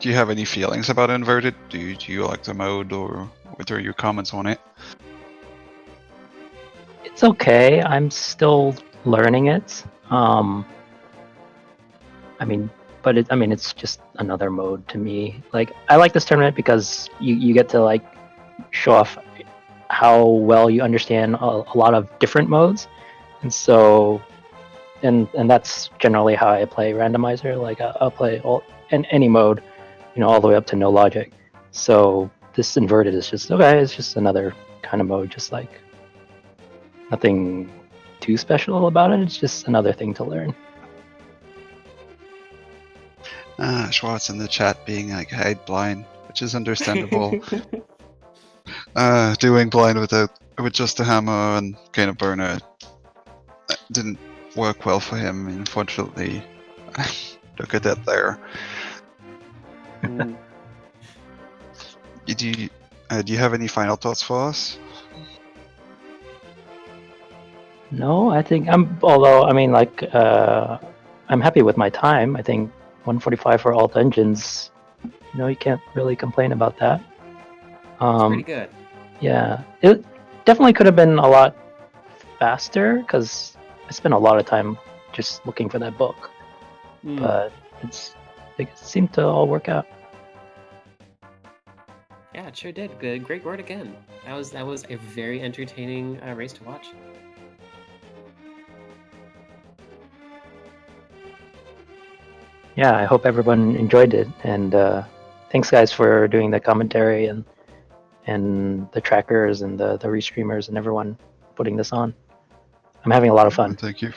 A: Do you have any feelings about inverted? Do you like the mode, or what are your comments on it?
C: It's okay. I'm still learning it. It's just another mode to me. Like I like this tournament because you get to like show off how well you understand a lot of different modes, and so and that's generally how I play Randomizer. Like I'll play any mode, all the way up to no logic. So this inverted is just okay. It's just another kind of mode, just like nothing too special about it. It's just another thing to learn.
A: Schwarz in the chat being like hide blind, which is understandable. Doing blind with just a hammer and kind of burner didn't work well for him, unfortunately. Look at that there. Do you have any final thoughts for us?
C: No, I think I'm happy with my time. I think 145 for all dungeons. You can't really complain about that.
B: It's pretty good.
C: Yeah, it definitely could have been a lot faster because I spent a lot of time just looking for that book. But it seemed to all work out.
B: Yeah, it sure did. Good, great word again. That was a very entertaining race to watch.
C: Yeah, I hope everyone enjoyed it, and thanks guys for doing the commentary and the trackers and the restreamers and everyone putting this on. I'm having a lot of fun.
A: Thank you.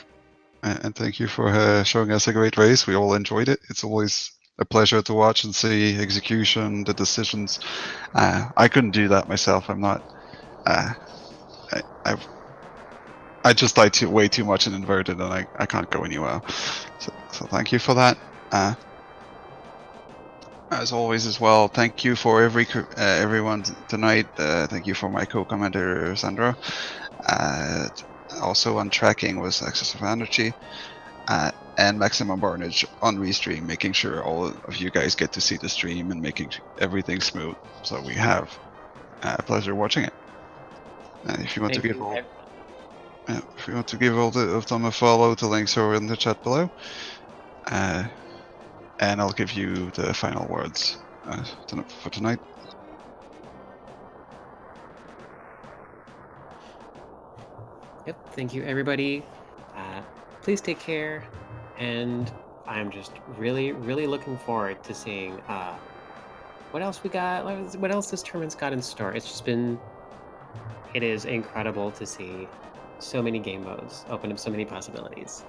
A: And thank you for showing us a great race. We all enjoyed it. It's always a pleasure to watch and see execution, the decisions. I couldn't do that myself. I'm not. I just die way too much in inverted, and I can't go anywhere. So thank you for that. As always, as well, thank you for everyone tonight. Thank you for my co-commentator Sandra. Also on tracking was Access of Energy and Maximum Barnage on restream, making sure all of you guys get to see the stream and making everything smooth. So we have a pleasure watching it. And if you want
B: Thank
A: to give
B: you,
A: all,
B: everyone.
A: if you want to give all of them a follow, the links are in the chat below. And I'll give you the final words for tonight.
B: Yep. Thank you, everybody. Please take care, and I'm just really, really looking forward to seeing what else we got. What else this tournament's got in store. It's just been. It is incredible to see so many game modes open up so many possibilities.